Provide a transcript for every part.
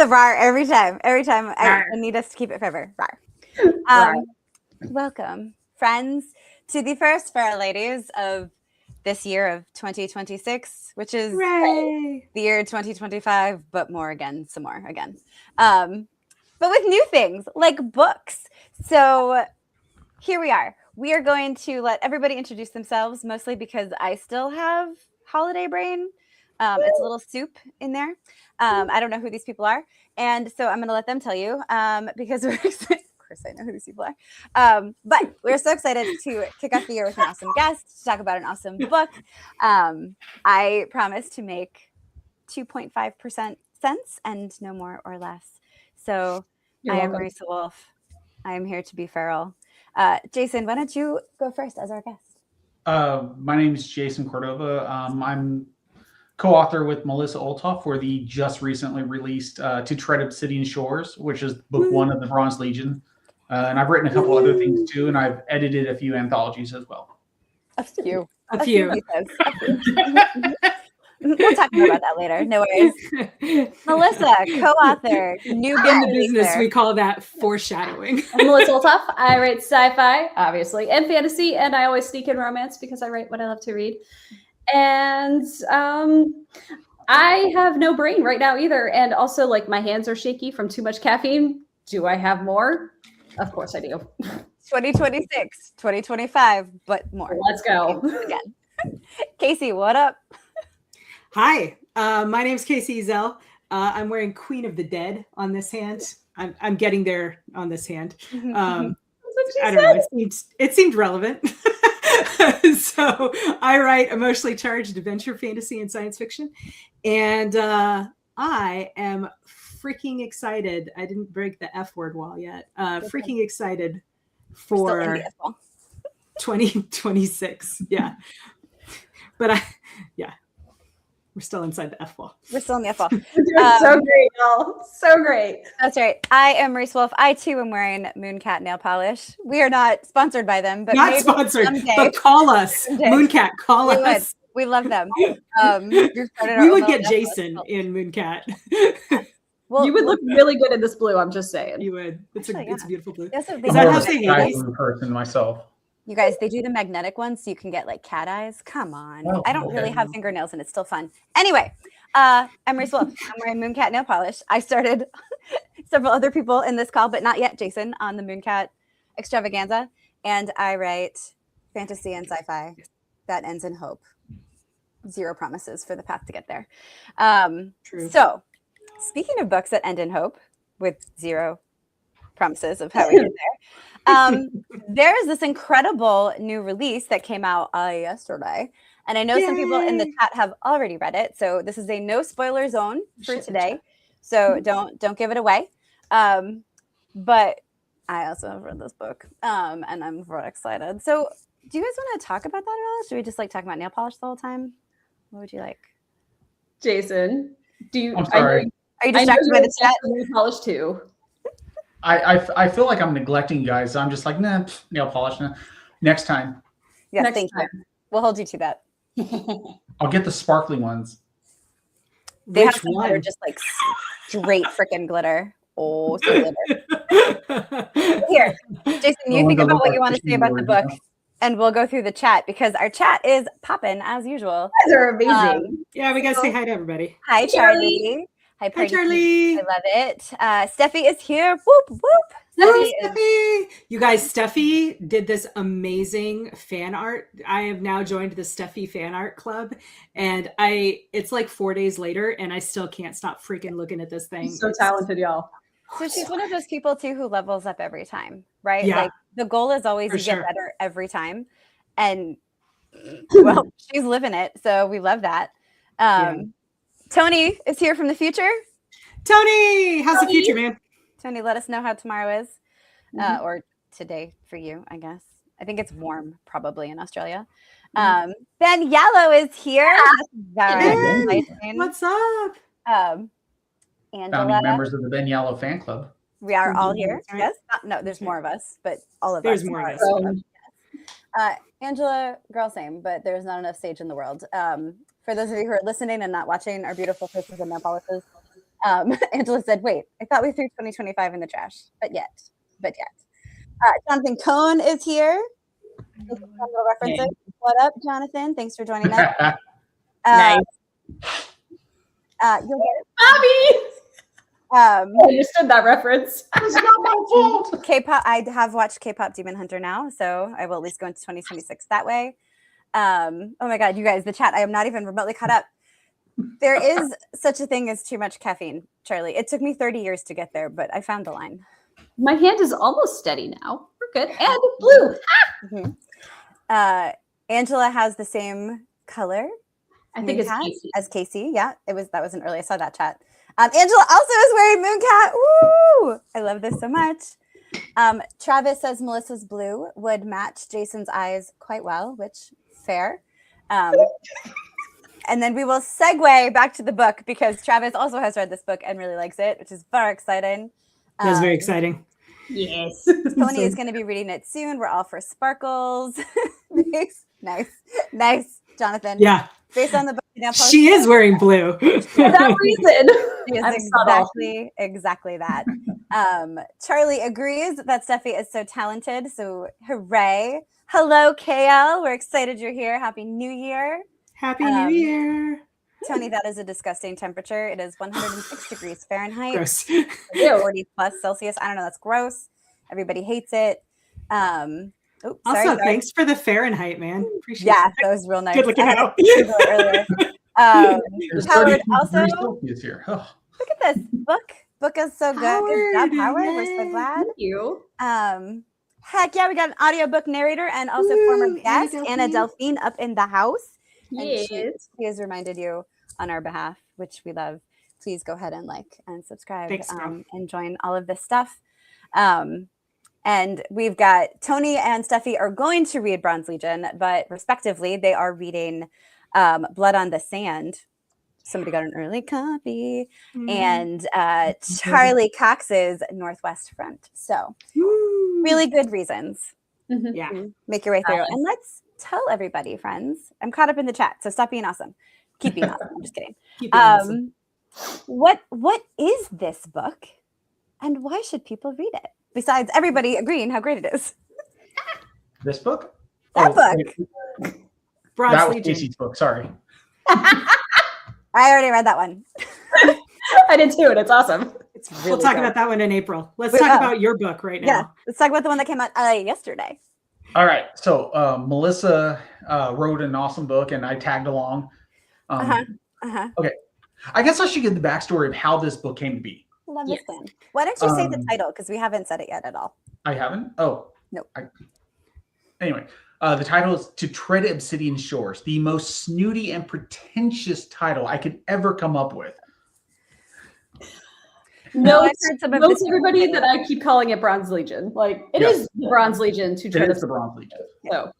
the rar every time. Every time I need us to keep it forever. Rar. Welcome, friends, to the first Feral Ladies of this year of 2026, which is the year 2025, but more again, some more again. But with new things like books. So here we are. We are going to let everybody introduce themselves, mostly because I still have holiday brain. It's a little soup in there. I don't know who these people are. And so I'm going to let them tell you because we're excited. Of course, I know who these people are. But we're so excited to kick off the year with an awesome guest, to talk about an awesome book. I promise to make 2.5% sense and no more or less. So I am Marisa Wolf. I am here to be feral. Jason, why don't you go first as our guest? My name is Jason Cordova. I'm co-author with Melissa Olthoff for the just recently released To Tread Obsidian Shores, which is book 1 of the Bronze Legion. And I've written a couple other things too, and I've edited a few anthologies as well. A few. We'll talk more about that later. No worries. Melissa, co-author, new in the business, we call that foreshadowing. I'm Melissa Olthoff. I write sci-fi, obviously, and fantasy, and I always sneak in romance because I write what I love to read. And I have no brain right now either, and also like my hands are shaky from too much caffeine. Do I have more? Of course I do. 2026, 2025, but more. Let's go again. Kacey, what up? Hi, my name's Kacey Ezell. I'm wearing Queen of the Dead on this hand. I'm getting there on this hand. I don't know. It seemed relevant. So I write emotionally charged adventure, fantasy, and science fiction. And I am freaking excited. I didn't break the F word wall yet. Freaking excited for 2026. Yeah. But we're still inside the F wall. We're still in the F wall. So great, y'all. So great. That's right. I am Marisa Wolf. I too am wearing Mooncat nail polish. We are not sponsored by them, but not sponsored. But call us, Mooncat. Call us. We love them. We would get Jason in Mooncat. Well, you would look really good in this blue. I'm just saying. You would. It's a beautiful blue. Is that how they hate blue person myself? You guys, they do the magnetic ones so you can get like cat eyes. Come on. Oh, I don't really have fingernails and it's still fun. Anyway, I'm Marisa Wolf. I'm wearing Mooncat nail polish. I started several other people in this call, but not yet Jason, on the Mooncat extravaganza. And I write fantasy and sci-fi that ends in hope. Zero promises for the path to get there. True. So speaking of books that end in hope with zero promises of how we get there, there's this incredible new release that came out yesterday, and I know some people in the chat have already read it, so this is a no spoiler zone for today, so don't give it away. But I also have read this book, and I'm very excited. So do you guys want to talk about that at all? Should we just like talk about nail polish the whole time? What would you like? Jason, I'm sorry. Are you distracted by the chat? Nail polish too. I feel like I'm neglecting you guys. I'm just like, nah, nail polish. Nah. Next time. Yeah, thank you. We'll hold you to that. I'll get the sparkly ones. They have some that are just like straight freaking glitter. Oh, so glitter. Here, Jason, you think about what you want to say about the book, and we'll go through the chat because our chat is popping as usual. You guys are amazing. We gotta say hi to everybody. Hi, Charlie. Hi, Charlie. I love it. Steffi is here. Whoop, whoop. Steffi. You guys, Steffi did this amazing fan art. I have now joined the Steffi fan art club, and it's like 4 days later, and I still can't stop freaking looking at this thing. She's so talented, y'all. So she's one of those people too who levels up every time, right? Yeah. Like the goal is always to get better every time. And well, she's living it. So we love that. Tony is here from the future. Tony, how's the future, man? Tony, let us know how tomorrow is, or today for you, I guess. I think it's warm, probably in Australia. Ben Yellow is here. What's up? Angela. Founding members of the Ben Yellow fan club. We are all here. Right. Yes. No, there's more of us, but all of there's us. There's more of us. Yes. Angela, girl, same, but there's not enough stage in the world. For those of you who are listening and not watching our beautiful faces and nail polishes, Angela said, wait, I thought we threw 2025 in the trash, but yet. Jonathan Cohn is here. References. What up, Jonathan? Thanks for joining us. Nice. You'll get it. Bobby! I understood that reference. It's not my fault. K-pop. I have watched K-pop Demon Hunter now, so I will at least go into 2026 that way. Oh my God, you guys, the chat. I am not even remotely caught up. There is such a thing as too much caffeine, Charlie. It took me 30 years to get there, but I found the line. My hand is almost steady now. We're good. And it's blue. Mm-hmm. Angela has the same color. I think it's Kacey. As Kacey. Yeah, that was an early. I saw that chat. Angela also is wearing Mooncat. Woo! I love this so much. Travis says Melissa's blue would match Jason's eyes quite well, which fair. And then we will segue back to the book because Travis also has read this book and really likes it, which is very exciting. That's very exciting. Yes. Tony is going to be reading it soon. We're all for sparkles. Nice, Jonathan. Yeah. Based on the book, she is wearing blue. For that reason. She is exactly that. Charlie agrees that Steffi is so talented. So hooray. Hello, KL. We're excited you're here. Happy New Year. Happy New Year. Tony, that is a disgusting temperature. It is 106 degrees Fahrenheit. Gross. 40 plus Celsius. I don't know. That's gross. Everybody hates it. Also, thanks for the Fahrenheit, man. Appreciate it. Yeah, that was real nice. Good looking out. Earlier. Howard also. Here. Oh. Look at this book. Book is so good. Good job, Howard. We're so glad. Thank you. Heck yeah, we got an audiobook narrator and also former guest Anna Delphine up in the house. Yes. And she has reminded you on our behalf, which we love. Please go ahead and like and subscribe. Thanks, and join all of this stuff. And we've got Tony and Steffi are going to read Bronze Legion, but respectively, they are reading Blood on the Sand. Somebody got an early copy. And Charlie Cox's Northwest Front. So really good reasons. Yeah. Make your way through. And let's tell everybody, friends. I'm caught up in the chat, so stop being awesome. Keep being awesome. I'm just kidding. Awesome. What is this book? And why should people read it? Besides everybody agreeing how great it is. This book? That book. That was Kacey's book. Sorry. I already read that one. I did too, and it's awesome. It's really We'll talk good. about that one in April. Let's talk about your book right now. Yeah, let's talk about the one that came out yesterday. All right. So Melissa wrote an awesome book, and I tagged along. Okay. I guess I should give the backstory of how this book came to be. Love this one. Why don't you say the title? Because we haven't said it yet at all. I haven't? Oh. Nope. Anyway, the title is To Tread Obsidian Shores, the most snooty and pretentious title I could ever come up with. Note everybody that I keep calling it Bronze Legion. Like, it is the Bronze Legion to Tread. It is the Bronze Legion. So.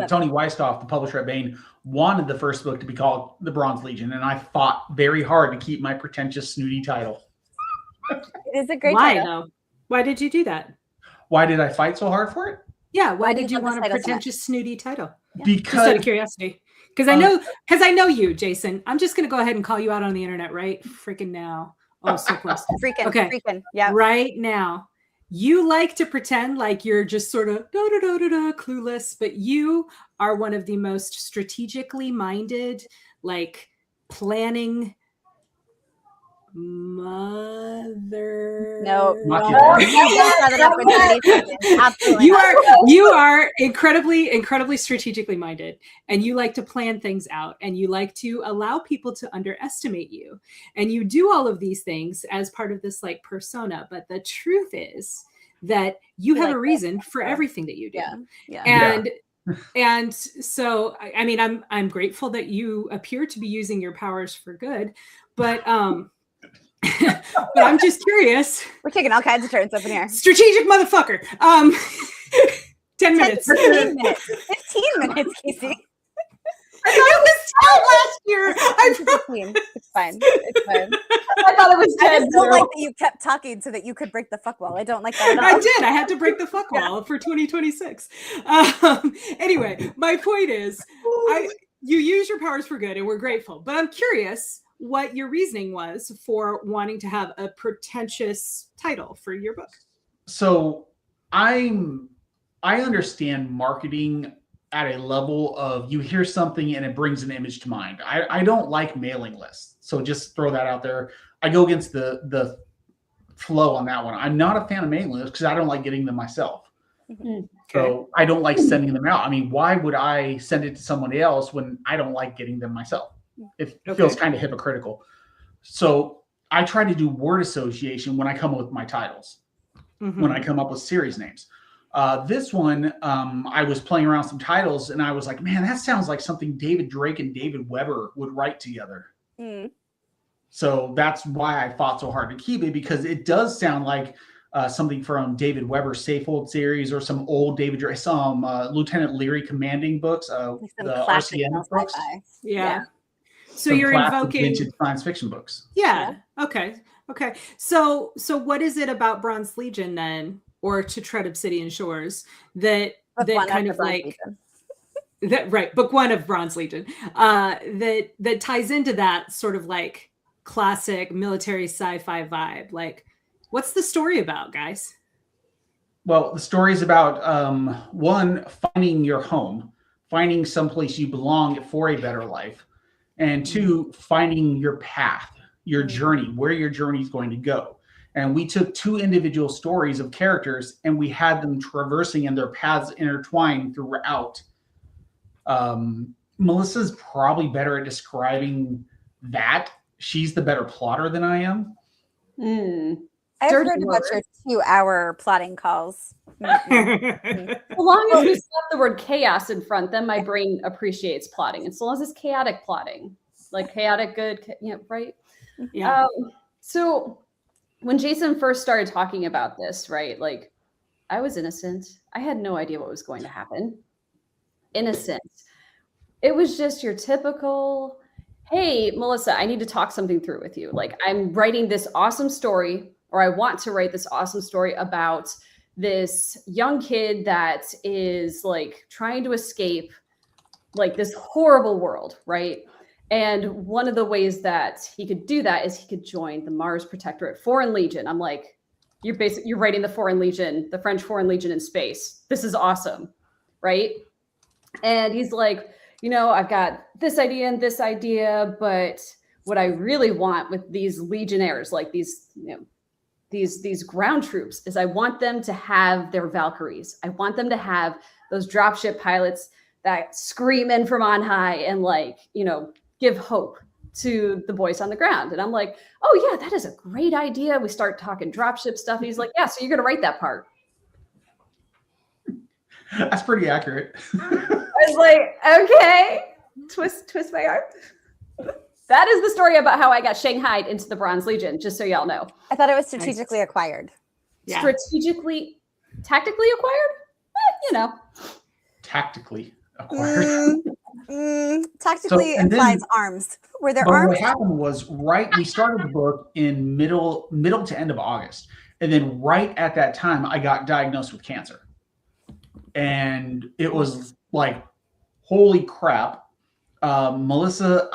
Tony Weisstoff, the publisher at Bain, wanted the first book to be called The Bronze Legion, and I fought very hard to keep my pretentious, snooty title. It is a great title. title. Why did you do that? Why did I fight so hard for it? Yeah, why did you want a pretentious, snooty title? Because just out of curiosity. Because I know you, Jason. I'm just gonna go ahead and call you out on the internet right freaking now. Oh, so close. Freaking. Yeah. Right now. You like to pretend like you're just sort of clueless, but you are one of the most strategically minded, like planning mother. No. You are incredibly strategically minded, and you like to plan things out, and you like to allow people to underestimate you, and you do all of these things as part of this like persona. But the truth is that you have a reason for everything that you do. And so, I mean, I'm grateful that you appear to be using your powers for good, but but I'm just curious. We're taking all kinds of turns up in here. Strategic motherfucker. 10 minutes. 15 minutes. 15 minutes, Kacey. It was 10 last year. It's fine. It's fine. I thought it was 10. I just don't like that you kept talking so that you could break the fuck wall. I don't like that at all. I did. I had to break the fuck wall for 2026. Anyway, my point is, you use your powers for good, and we're grateful. But I'm curious, what your reasoning was for wanting to have a pretentious title for your book. So I understand marketing at a level of you hear something and it brings an image to mind. I don't like mailing lists. So just throw that out there. I go against the flow on that one. I'm not a fan of mailing lists because I don't like getting them myself. Okay. So I don't like sending them out. I mean, why would I send it to someone else when I don't like getting them myself? It feels kind of hypocritical. So I try to do word association when I come up with my titles, when I come up with series names. This one, I was playing around with some titles and I was like, man, that sounds like something David Drake and David Weber would write together. So that's why I fought so hard to keep it, because it does sound like something from David Weber's Safehold series or some old David Drake, some Lieutenant Leary commanding books, the RCN books. Yeah. So some you're invoking vintage science fiction books. Yeah. Okay. So what is it about Bronze Legion then, or To Tread Obsidian Shores, that kind of like that, right? Book one of Bronze Legion, that ties into that sort of like classic military sci-fi vibe. Like, what's the story about, guys? Well, the story is about one, finding your home, finding someplace you belong for a better life, and two, finding your path, your journey, where your journey is going to go. And we took two individual stories of characters and we had them traversing and their paths intertwined throughout. Melissa's probably better at describing that. She's the better plotter than I am. I've heard about your 2-hour plotting calls. As long as we slap the word chaos in front, then my brain appreciates plotting. And so long as it's chaotic plotting, like chaotic good, right? Yeah. So when Jason first started talking about this, right, like I was innocent. I had no idea what was going to happen. Innocent. It was just your typical, hey, Melissa, I need to talk something through with you. Like, I'm writing this awesome story, or I want to write this awesome story about this young kid that is like trying to escape like this horrible world, right? And one of the ways that he could do that is he could join the Mars Protectorate Foreign Legion. I'm like, you're writing the Foreign Legion, the French Foreign Legion in space. This is awesome, right? And he's like, I've got this idea and this idea, but what I really want with these legionnaires, like these ground troops, is I want them to have their Valkyries. I want them to have those dropship pilots that scream in from on high and give hope to the boys on the ground. And I'm like, oh yeah, that is a great idea. We start talking dropship stuff. He's like, yeah, so you're going to write that part. That's pretty accurate. I was like, okay, twist my arm. That is the story about how I got shanghaied into the Bronze Legion, just so y'all know. I thought it was strategically acquired. Yeah. Tactically acquired? Tactically acquired. Tactically implies arms. Were there arms? What happened was, we started the book in middle to end of August. And then right at that time, I got diagnosed with cancer. And it was like, holy crap. Melissa,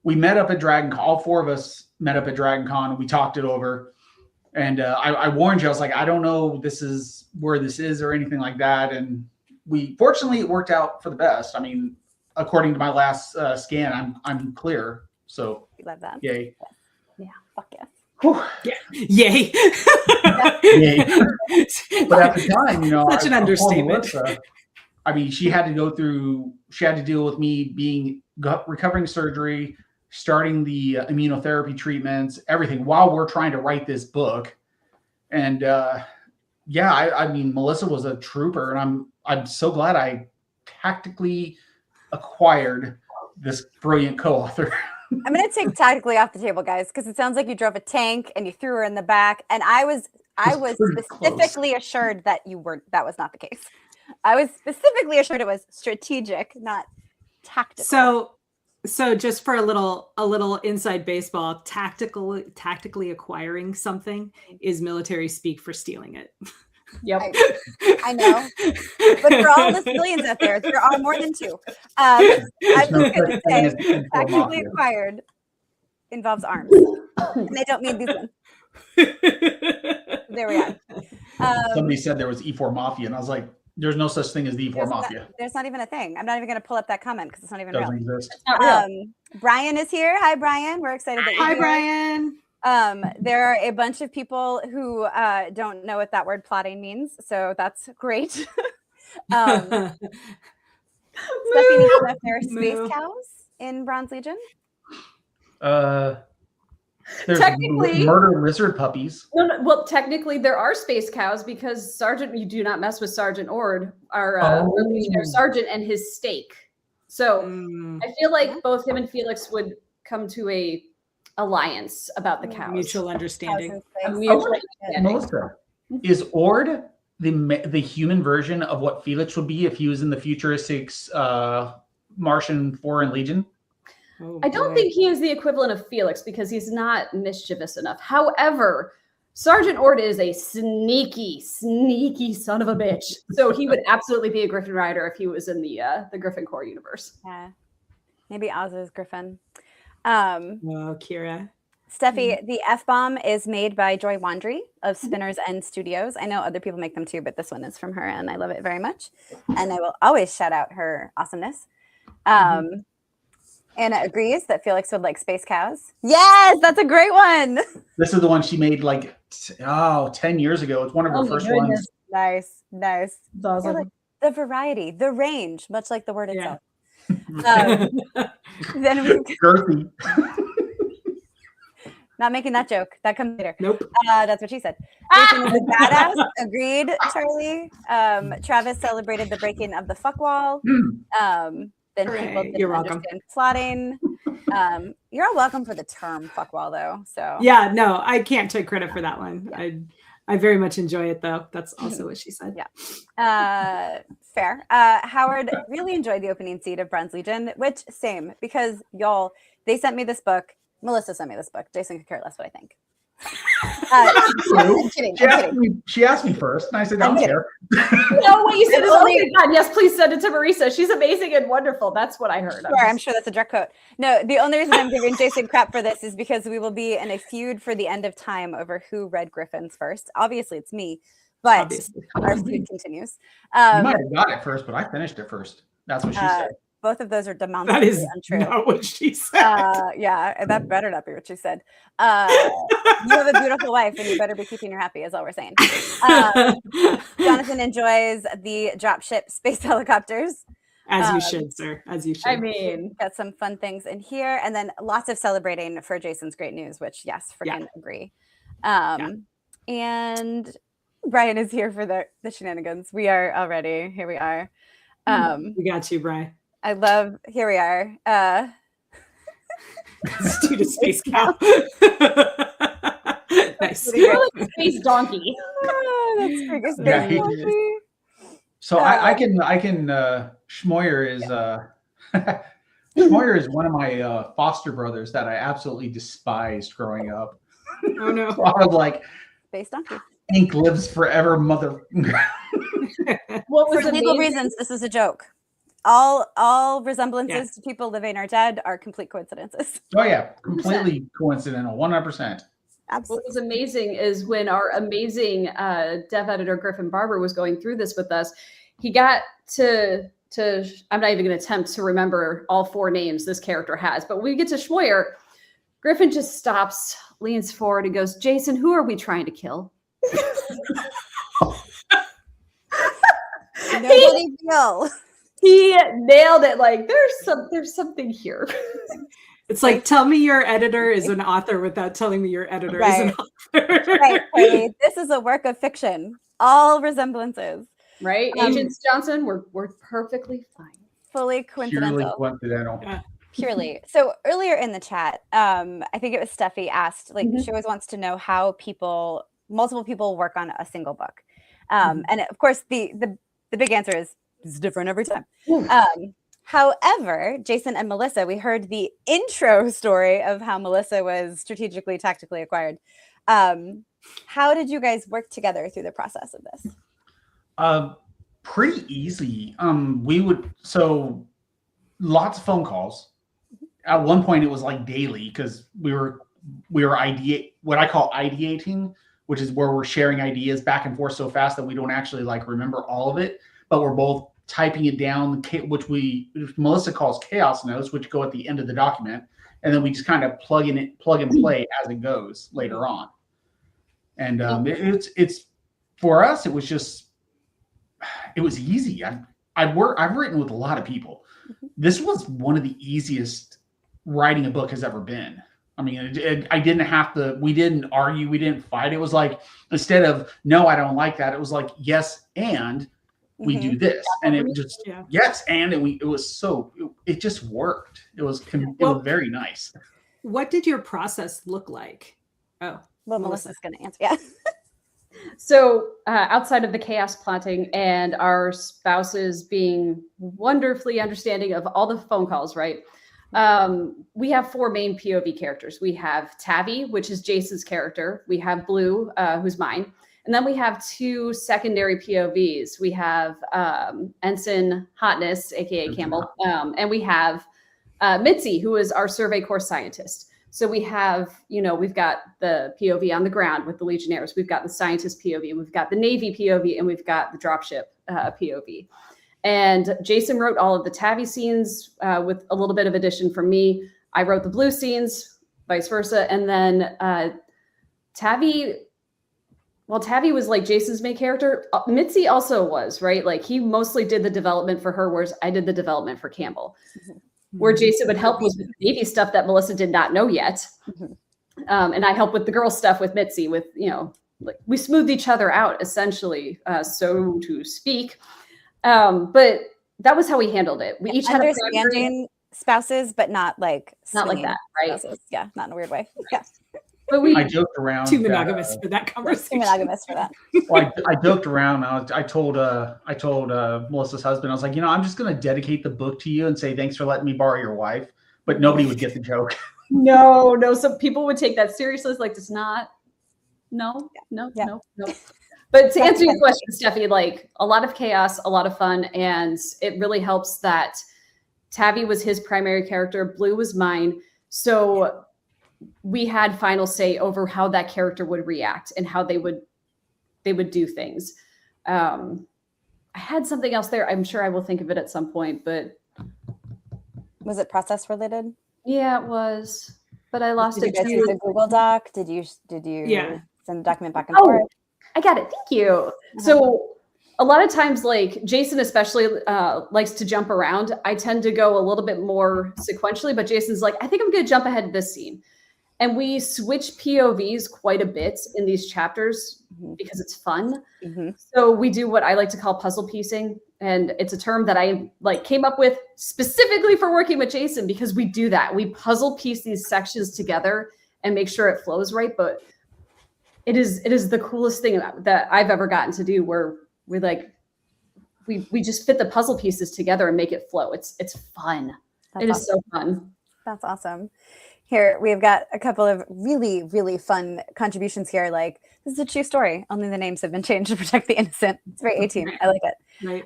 we met up at DragonCon. All four of us met up at DragonCon and we talked it over. And I warned you, I was like, I don't know this is where this is or anything like that. And fortunately, it worked out for the best. I mean, according to my last scan, I'm clear. So we love that. Yay. Yeah, fuck yes. Yeah. Yay. Yay. But at the time, such an understatement. Melissa, I mean, she had to deal with me being recovering surgery, starting the immunotherapy treatments, everything while we're trying to write this book. And I mean, Melissa was a trooper, and I'm so glad I tactically acquired this brilliant co-author. I'm going to take tactically off the table, guys, because it sounds like you drove a tank and you threw her in the back. And I was specifically assured that that was not the case. I was specifically assured it was strategic, not tactical. So just for a little inside baseball, tactically acquiring something is military speak for stealing it. Yep. I know. But for all the civilians out there are more than two. I'm just going to say tactically acquired involves arms. And they don't need these ones. There we are. Somebody said there was E4 Mafia, and I was like, there's no such thing as the E4 Mafia. There's not even a thing. I'm not even going to pull up that comment because it's not even Doesn't real. exist. It's not real. Brian is here. Hi, Brian. We're excited that you're Hi, here. Brian. There are a bunch of people who don't know what that word plotting means, so that's great. Stephanie, if there are space cows in Bronze Legion? There's Technically, murder lizard puppies. No, well, technically, there are space cows because Sergeant, you do not mess with Sergeant Ord, our Legionnaire Sergeant, and his stake. So I feel like both him and Felix would come to a alliance about the cows. Mutual understanding. Melissa, is Ord the human version of what Felix would be if he was in the futuristic Martian Foreign Legion? Oh, I don't think he is the equivalent of Felix because he's not mischievous enough. However, Sergeant Ord is a sneaky son of a bitch. So he would absolutely be a Griffin Rider if he was in the Griffin Corps universe. Yeah, maybe Oz's Griffin. Kira. Steffi, the F-bomb is made by Joy Wandry of Spinner's End Studios. I know other people make them too, but this one is from her, and I love it very much. And I will always shout out her awesomeness. Anna agrees that Felix would like space cows. Yes, that's a great one. This is the one she made like 10 years ago. It's one of her first ones. Nice. That's awesome. Like the variety, the range, much like the word itself. Then we Girthy. Not making that joke. That comes later. Nope. That's what she said. Jason is a badass. Agreed, Charlie. Travis celebrated the breaking of the fuck wall. Then people didn't understand plotting. You're all welcome for the term fuck wall, though. So yeah, no, I can't take credit for that one. Yeah. I very much enjoy it, though. That's also what she said. Yeah. Fair. Howard really enjoyed the opening scene of Bronze Legion, which same because y'all, they sent me this book. Melissa sent me this book. Jason could care less what I think. I'm kidding. She asked me first, and I said, I don't care. No, what you said is, oh my God, yes, please send it to Marisa. She's amazing and wonderful. That's what I heard. I'm sure that's a direct quote. No, the only reason I'm giving Jason crap for this is because we will be in a feud for the end of time over who read Griffins first. Obviously, it's me, but our feud continues. You might have got it first, but I finished it first. That's what she said. Both of those are demonstrably untrue. Not what she said. Yeah, that better not be what she said. You have a beautiful wife, and you better be keeping her happy, is all we're saying. Jonathan enjoys the dropship space helicopters. As you should, sir. As you should. I mean, got some fun things in here, and then lots of celebrating for Jason's great news, which, yes, freaking agree. And Brian is here for the shenanigans. We are already. Here we are. We got you, Brian. I love, here we are. Dude, a space cow. Nice. You're like a space donkey. That's pretty donkey. So I can Schmoyer is Schmoyer is one of my foster brothers that I absolutely despised growing up. Oh no. So I was like, space donkey. Ink lives forever, mother. What was for legal reasons, this is a joke. All resemblances to people living or dead are complete coincidences. Oh yeah, completely coincidental, 100%. Absolutely. What was amazing is when our amazing dev editor Griffin Barber was going through this with us, he got to I'm not even going to attempt to remember all 4 names this character has, but when we get to Schmoyer, Griffin just stops, leans forward, and goes, "Jason, who are we trying to kill?" Nobody will. He nailed it. Like there's something here. It's like, tell me your editor is an author without telling me your editor is an author. Right. This is a work of fiction. All resemblances. Right? Agents Johnson, we're perfectly fine. Fully coincidental. Purely coincidental. Yeah. Purely. So earlier in the chat, I think it was Steffi asked, like, she always wants to know how multiple people work on a single book. And of course, the big answer is it's different every time. However, Jason and Melissa, we heard the intro story of how Melissa was strategically, tactically acquired. How did you guys work together through the process of this? Pretty easy. Lots of phone calls. At one point it was like daily because we were what I call ideating, which is where we're sharing ideas back and forth so fast that we don't actually like remember all of it, but we're both typing it down, which Melissa calls chaos notes, which go at the end of the document, and then we just kind of plug and play as it goes later on. And it's for us, it was easy. I've written with a lot of people. This was one of the easiest writing a book has ever been. I mean, I didn't have to, we didn't argue, we didn't fight. It was like, instead of, no, I don't like that, it was like, yes, and we do this. And it just, yes, and it just worked. It was very nice. What did your process look like? Oh, well, Melissa's going to answer. Yeah. So outside of the chaos plotting and our spouses being wonderfully understanding of all the phone calls, right? We have 4 main POV characters. We have Tavi, which is Jason's character. We have Blue, who's mine. And then we have 2 secondary POVs. We have Ensign Hotness, aka Campbell, and we have Mitzi, who is our Survey Corps scientist. So we have, we've got the POV on the ground with the Legionnaires. We've got the scientist POV, and we've got the Navy POV, and we've got the dropship POV. And Jason wrote all of the Tavi scenes with a little bit of addition from me. I wrote the Blue scenes, vice versa. And then Tavi was like Jason's main character. Mitzi also was, right? Like he mostly did the development for her, whereas I did the development for Campbell. Where Jason would help was with the Navy stuff that Melissa did not know yet. And I help with the girl stuff with Mitzi with, like we smoothed each other out essentially, so to speak. But that was how we handled it. We each had understanding spouses, but not like that, right? Spouses. Yeah, not in a weird way. Yeah. But I joked around. Too monogamous for that conversation. Too monogamous for that. Well, I joked around. I told Melissa's husband, I was like, I'm just going to dedicate the book to you and say thanks for letting me borrow your wife. But nobody would get the joke. No. Some people would take that seriously. It's like, it's not. No. But to answer your question, Steffi, like a lot of chaos, a lot of fun, and it really helps that Tavi was his primary character, Blue was mine. So we had final say over how that character would react and how they would do things. I had something else there. I'm sure I will think of it at some point, but was it process related? Yeah, it was, but I lost it. Did you guys use a Google Doc? Did you send the document back and forth? I got it. Thank you. So a lot of times, like Jason especially likes to jump around. I tend to go a little bit more sequentially, but Jason's like, I think I'm going to jump ahead to this scene. And we switch POVs quite a bit in these chapters because it's fun. So we do what I like to call puzzle piecing. And it's a term that I came up with specifically for working with Jason because we do that. We puzzle piece these sections together and make sure it flows right. But it is the coolest thing that I've ever gotten to do where we just fit the puzzle pieces together and make it flow. It's fun. It is so fun. That's awesome. Here, we've got a couple of really, really fun contributions here. Like, this is a true story. Only the names have been changed to protect the innocent. It's very 18. I like it. Right.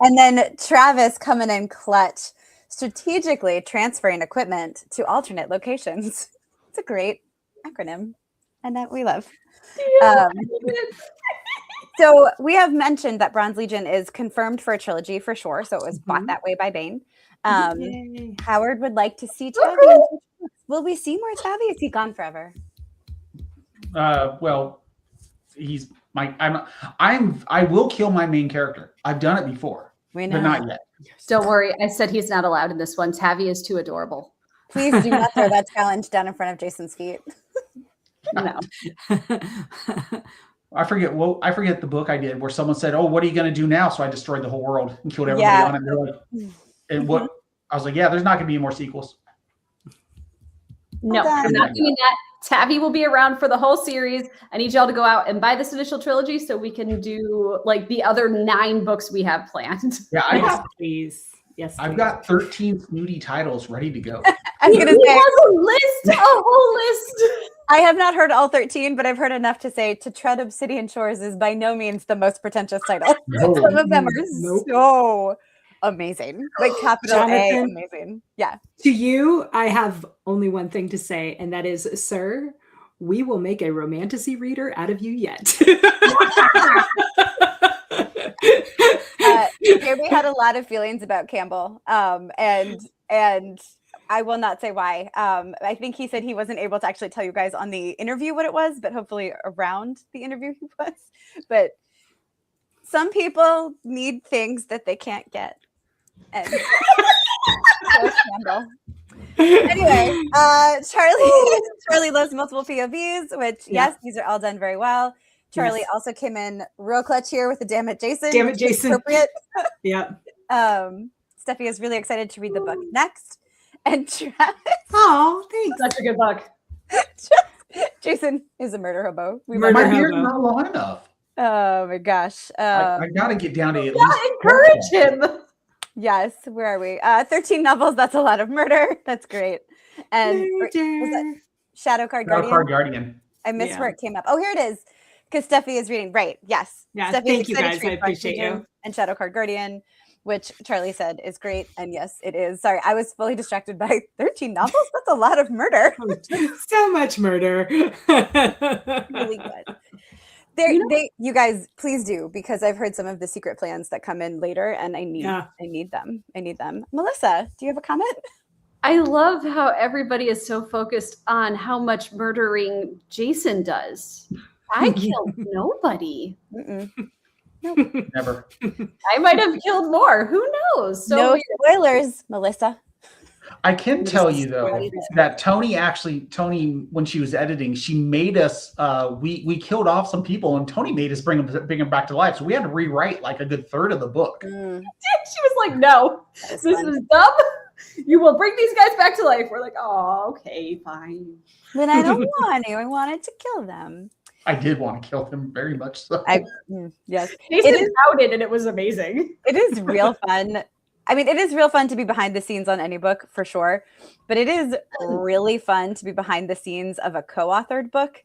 And then Travis coming in clutch, strategically transferring equipment to alternate locations. It's a great acronym, and that we love. So we have mentioned that Bronze Legion is confirmed for a trilogy for sure. So it was bought that way by Bane. Howard would like to see Tavi. Will we see more Tavi? Is he gone forever? Well, he's my. I will kill my main character. I've done it before, but not yet. Don't worry. I said he's not allowed in this one. Tavi is too adorable. Please do not throw that challenge down in front of Jason's feet. No. I forget the book I did where someone said, "Oh, what are you going to do now?" So I destroyed the whole world and killed everybody on it. They're like, and what? I was like, "Yeah, there's not going to be more sequels." No, I'm not doing that. Tavi will be around for the whole series. I need y'all to go out and buy this initial trilogy so we can do the other 9 books we have planned. Yeah, please. Yes, I've got 13 snooty titles ready to go. I'm gonna say a whole list. I have not heard all 13, but I've heard enough to say To Tread Obsidian Shores is by no means the most pretentious title. No. Some of them are so amazing. Like capital Jonathan, A, amazing. Yeah. To you, I have only one thing to say, and that is, sir, we will make a romantasy reader out of you yet. Jeremy had a lot of feelings about Campbell, and I will not say why. I think he said he wasn't able to actually tell you guys on the interview what it was, but hopefully around the interview he was. But some people need things that they can't get. And Campbell. Anyway, Charlie loves multiple POVs, which yes, these are all done very well. Charlie also came in real clutch here with the Damn It Jason. Damn It Jason. Appropriate. Yeah. Steffi is really excited to read the book next. And Travis. Oh, thanks. That's a good book. Jason is a murder hobo. My beard's not long enough. Oh my gosh. I gotta get down to at least encourage him. Yes, where are we? 13 novels, that's a lot of murder. That's great. And was that Shadow Card Guardian? I missed where it came up. Oh, here it is. Because Steffi is reading. Right. Yes. Yeah. Steffi Thank you guys. I appreciate you. And Shadow Card Guardian, which Charlie said is great. And yes, it is. Sorry, I was fully distracted by 13 novels. That's a lot of murder. So much murder. Really good. You guys, please do, because I've heard some of the secret plans that come in later, and I need them. Melissa, do you have a comment? I love how everybody is so focused on how much murdering Jason does. I killed nobody. Nope. Never. I might have killed more. Who knows? So no spoilers, Melissa. I can tell you though that Tony, when she was editing, she made us we killed off some people, and Tony made us bring them back to life. So we had to rewrite like a good third of the book. She was like, "No, this is dumb. You will bring these guys back to life." We're like, "Oh, okay, fine." Then I don't want to. I wanted to kill them. I did want to kill them very much. So yes, Jason is outed, and it was amazing. It is real fun. I mean, it is real fun to be behind the scenes on any book for sure, but it is really fun to be behind the scenes of a co-authored book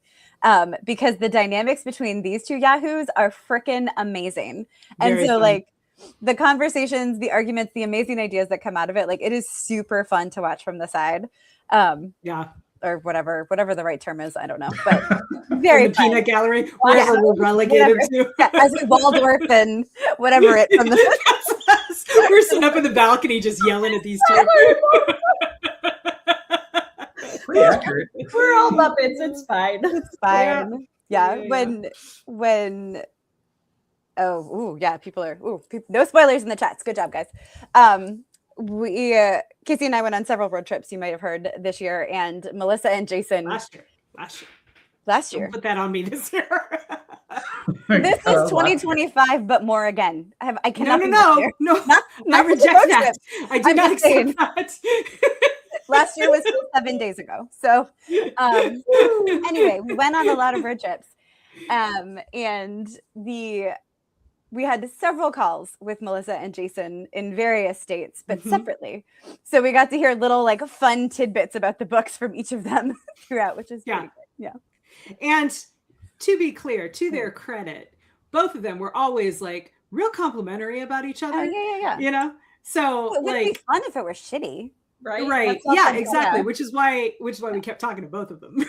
because the dynamics between these two yahoos are freaking amazing. And so like the conversations, the arguments, the amazing ideas that come out of it, like it is super fun to watch from the side. Or whatever the right term is, I don't know, but very fun. Peanut gallery, wherever we're relegated to. Yeah, as in Waldorf and whatever it from the we're sitting up in the balcony just yelling at these two. Pretty accurate. We're all Muppets. It's fine. It's fine. Yeah. When people are no spoilers in the chats. Good job, guys. Kacey and I went on several road trips, you might have heard, this year, and Melissa and Jason last year. Don't put that on me this year. This is 2025 but more again. I cannot no I reject that. I do not accept that. Last year was 7 days ago. So anyway, we went on a lot of road trips, and we had several calls with Melissa and Jason in various states, but separately. So we got to hear little like fun tidbits about the books from each of them throughout, which is pretty good. Yeah. And to be clear, to their credit, both of them were always like real complimentary about each other. Yeah. You know? So it would be fun if it were shitty. Right. Yeah, exactly. Which is why we kept talking to both of them.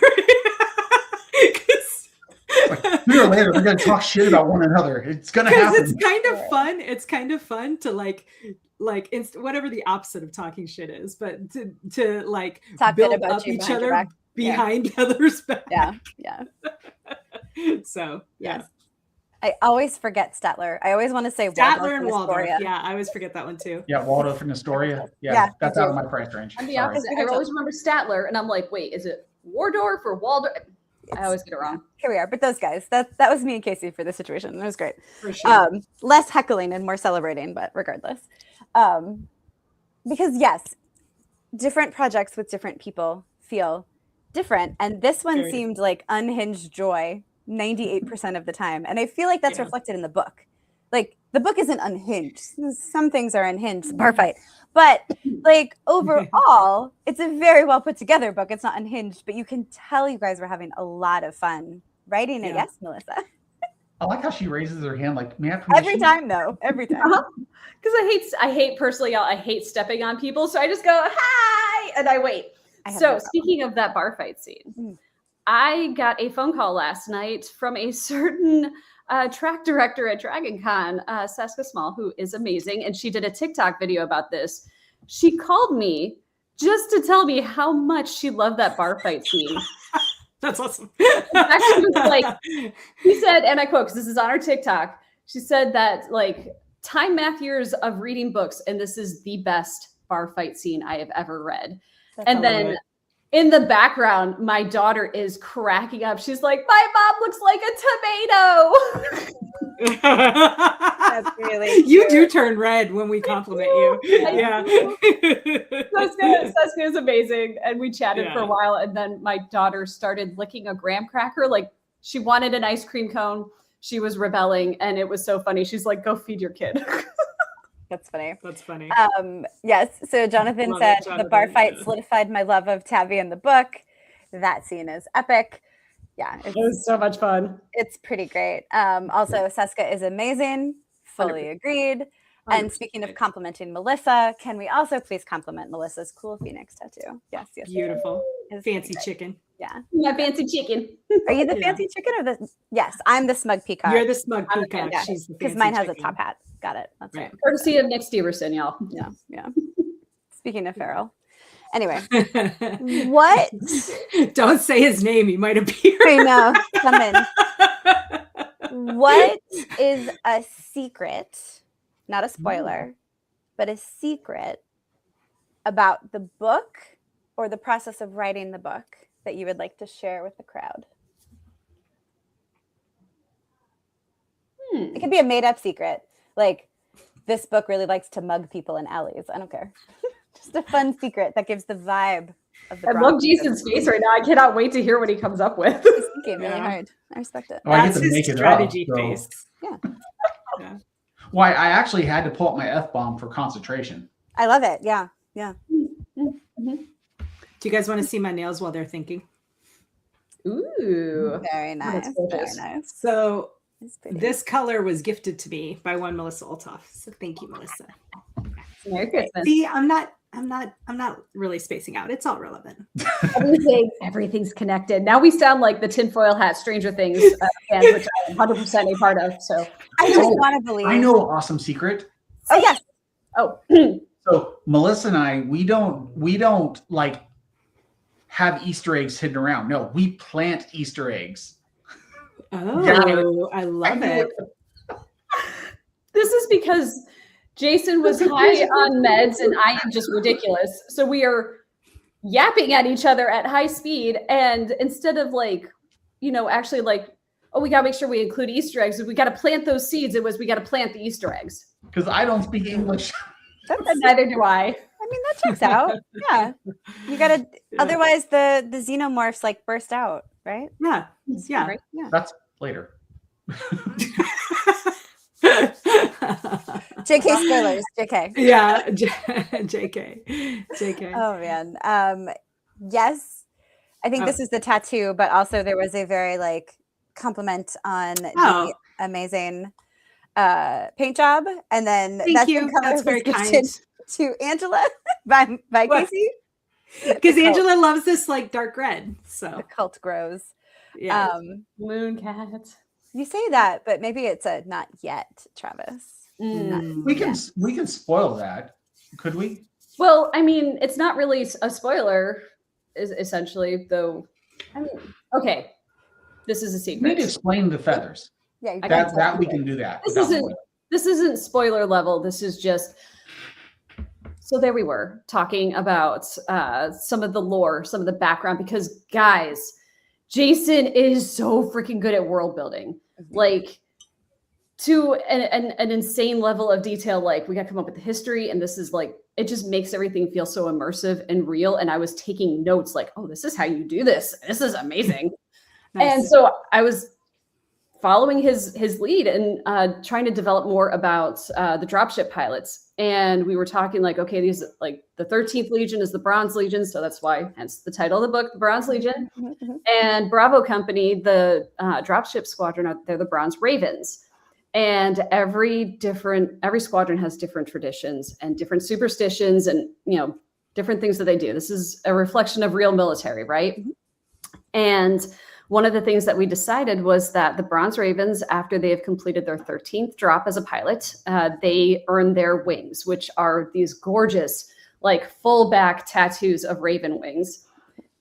Sooner or later, they're going to talk shit about one another. It's going to happen. It's kind of fun. It's kind of fun to like whatever the opposite of talking shit is, but to like talk build up each other behind others' back. Yeah. So yes. I always forget Statler. I always want to say Statler and Waldorf. Yeah, I always forget that one too. Yeah, Waldorf and Astoria. Yeah, that's out of my price range. I'm the opposite. I always remember Statler, and I'm like, wait, is it Waldorf or Waldorf? I always get it wrong. Here we are. But those guys, that was me and Kacey for this situation. It was great. For sure. Less heckling and more celebrating, but regardless. Because yes, different projects with different people feel different. And this one seemed like unhinged joy 98% of the time. And I feel like that's reflected in the book. like the book isn't unhinged. Some things are unhinged, bar fight. But like overall, it's a very well put together book. It's not unhinged, but you can tell you guys were having a lot of fun writing it. Yeah. Yes, Melissa. I like how she raises her hand like, may I have permission? Every time though. Every time. Because I hate personally, y'all, I hate stepping on people. So I just go, hi, and I wait. So speaking of that bar fight scene, I got a phone call last night from a certain track director at Dragon Con, Seska Small, who is amazing. And she did a TikTok video about this. She called me just to tell me how much she loved that bar fight scene. That's awesome. Actually, was like, she said, and I quote, because this is on her TikTok, she said that like time math years of reading books, and this is the best bar fight scene I have ever read. And then in the background, my daughter is cracking up. She's like, my mom looks like a tomato. That's really cute. You do turn red when we compliment you. Yeah. Seska is amazing. And we chatted for a while. And then my daughter started licking a graham cracker. Like she wanted an ice cream cone. She was rebelling. And it was so funny. She's like, go feed your kid. That's funny. That's funny. Yes. So Jonathan said the bar fight solidified my love of Tabby in the book. That scene is epic. Yeah, it was so much fun. It's pretty great. Also, Seska is amazing. Fully 100%. Agreed. 100%. And speaking of complimenting Melissa, can we also please compliment Melissa's cool phoenix tattoo? Yes, yes. Beautiful. Fancy chicken. Yeah. Yeah, fancy chicken. Are you the fancy chicken or the? Yes, I'm the smug peacock. You're the smug peacock. Yeah, she's the because fancy mine has chicken. a top hat. Got it. That's right. Courtesy of Nick Steverson, y'all. Yeah, yeah. Speaking of Feral. Anyway, what? Don't say his name. He might appear. I know. Come in. What is a secret, not a spoiler, but a secret about the book or the process of writing the book that you would like to share with the crowd? It could be a made-up secret. Like, this book really likes to mug people in alleys. I don't care. Just a fun secret that gives the vibe of the. I love Jason's face right now. I cannot wait to hear what he comes up with. He's thinking really hard. I respect it. Well, That's his strategy face. Yeah. Yeah. Why I actually had to pull up my F-bomb for concentration. I love it. Yeah. Yeah. Mm-hmm. Do you guys want to see my nails while they're thinking? Ooh. Very nice. Very nice. So this color was gifted to me by one Melissa Olthoff. So thank you, Melissa. Merry Christmas. See, I'm not really spacing out. It's all relevant. Everything's connected. Now we sound like the tinfoil hat Stranger Things fans, which I'm 100% a part of. So I just want to believe. I know an awesome secret. Oh yes. Oh. So Melissa and I, we don't like have Easter eggs hidden around. No, we plant Easter eggs. Oh, yeah. I love it. This is because Jason was high on meds and I am just ridiculous. So we are yapping at each other at high speed. And instead of actually we got to make sure we include Easter eggs. We got to plant those seeds. It was, we got to plant the Easter eggs. Because I don't speak English. Neither do I. I mean, that checks out. Yeah. You got to, otherwise the xenomorphs burst out, right? Yeah. Yeah. Right? Yeah. That's later. JK spoilers. JK. Yeah. JK. Oh man. Yes. I think this is the tattoo, but also there was a very compliment on the amazing paint job, and then thank you. That's very kind to Angela by Kacey. Because Angela loves this dark red. So the cult grows. Yeah. Moon cat. You say that, but maybe it's a not yet, Travis. We can spoil that, could we? Well, I mean, it's not really a spoiler, essentially, though. I mean, okay, this is a secret. We need to explain the feathers. Yeah, that we can do that. This isn't spoiler level. This is just. So there we were talking about some of the lore, some of the background, because guys, Jason is so freaking good at world building. To an insane level of detail. We got to come up with the history, and this is it just makes everything feel so immersive and real. And I was taking notes oh, this is how you do this. This is amazing. Nice. And so I was following his lead and trying to develop more about the dropship pilots. And we were talking like, okay, these like the 13th Legion is the Bronze Legion, so that's why, hence the title of the book, the Bronze Legion. And Bravo Company, the dropship squadron, they're the Bronze Ravens. And every squadron has different traditions and different superstitions and, you know, different things that they do. This is a reflection of real military, right? And one of the things that we decided was that the Bronze Ravens, after they have completed their 13th drop as a pilot, they earn their wings, which are these gorgeous, like full back tattoos of raven wings.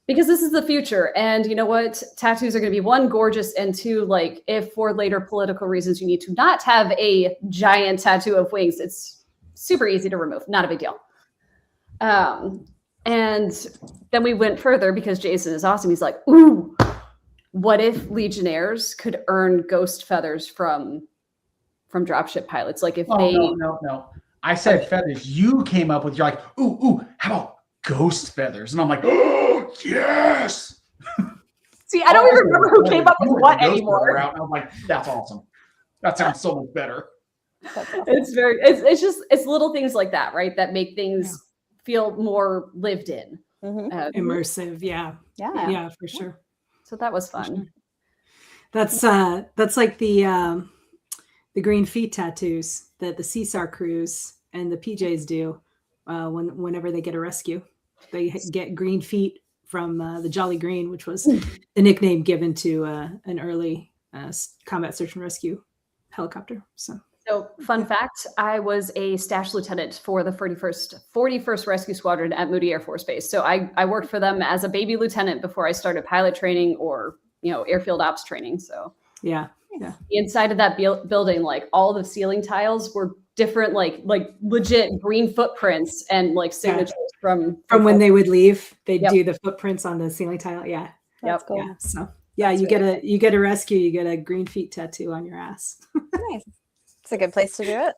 Because this is the future. And you know what? Tattoos are going to be one, gorgeous, and two, like if for later political reasons you need to not have a giant tattoo of wings, it's super easy to remove. Not a big deal. And then we went further because Jason is awesome. He's like, ooh, what if Legionnaires could earn ghost feathers from dropship pilots? Like if No. I said feathers. You came up with, you're like, ooh, how about ghost feathers? And I'm like, oh, yes. See, I don't even remember who came up with what anymore. And I'm like, that's awesome. That sounds so much better. Awesome. It's little things like that, right? That make things feel more lived in. Immersive. Yeah, for sure. So that was fun. Sure. That's like the green feet tattoos that the CSAR crews and the PJs do whenever they get a rescue. They get green feet from the Jolly Green, which was the nickname given to an early combat search and rescue helicopter. So fun fact, I was a stash lieutenant for the 41st Rescue Squadron at Moody Air Force Base. So I worked for them as a baby lieutenant before I started pilot training or, you know, airfield ops training. So yeah. Inside of that building, like all the ceiling tiles were different, like legit green footprints and like signatures from when they would leave. They'd do the footprints on the ceiling tile. Yeah. That's cool. Yeah. So you get a rescue, you get a green feet tattoo on your ass. Nice. It's a good place to do it.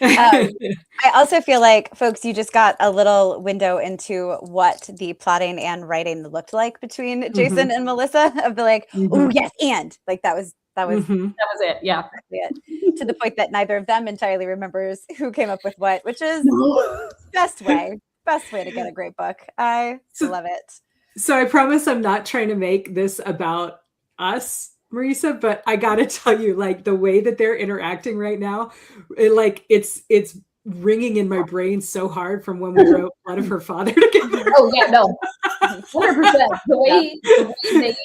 I also feel like, folks, you just got a little window into what the plotting and writing looked like between Jason and Melissa. Of the like, oh yes, and like that was it. Yeah, to the point that neither of them entirely remembers who came up with what, which is best way to get a great book. I love it. So I promise I'm not trying to make this about us, Marisa, but I gotta tell you, like the way that they're interacting right now, it's ringing in my brain so hard from when we wrote Blood of Her Father together. Oh yeah, no, 100%. The way they,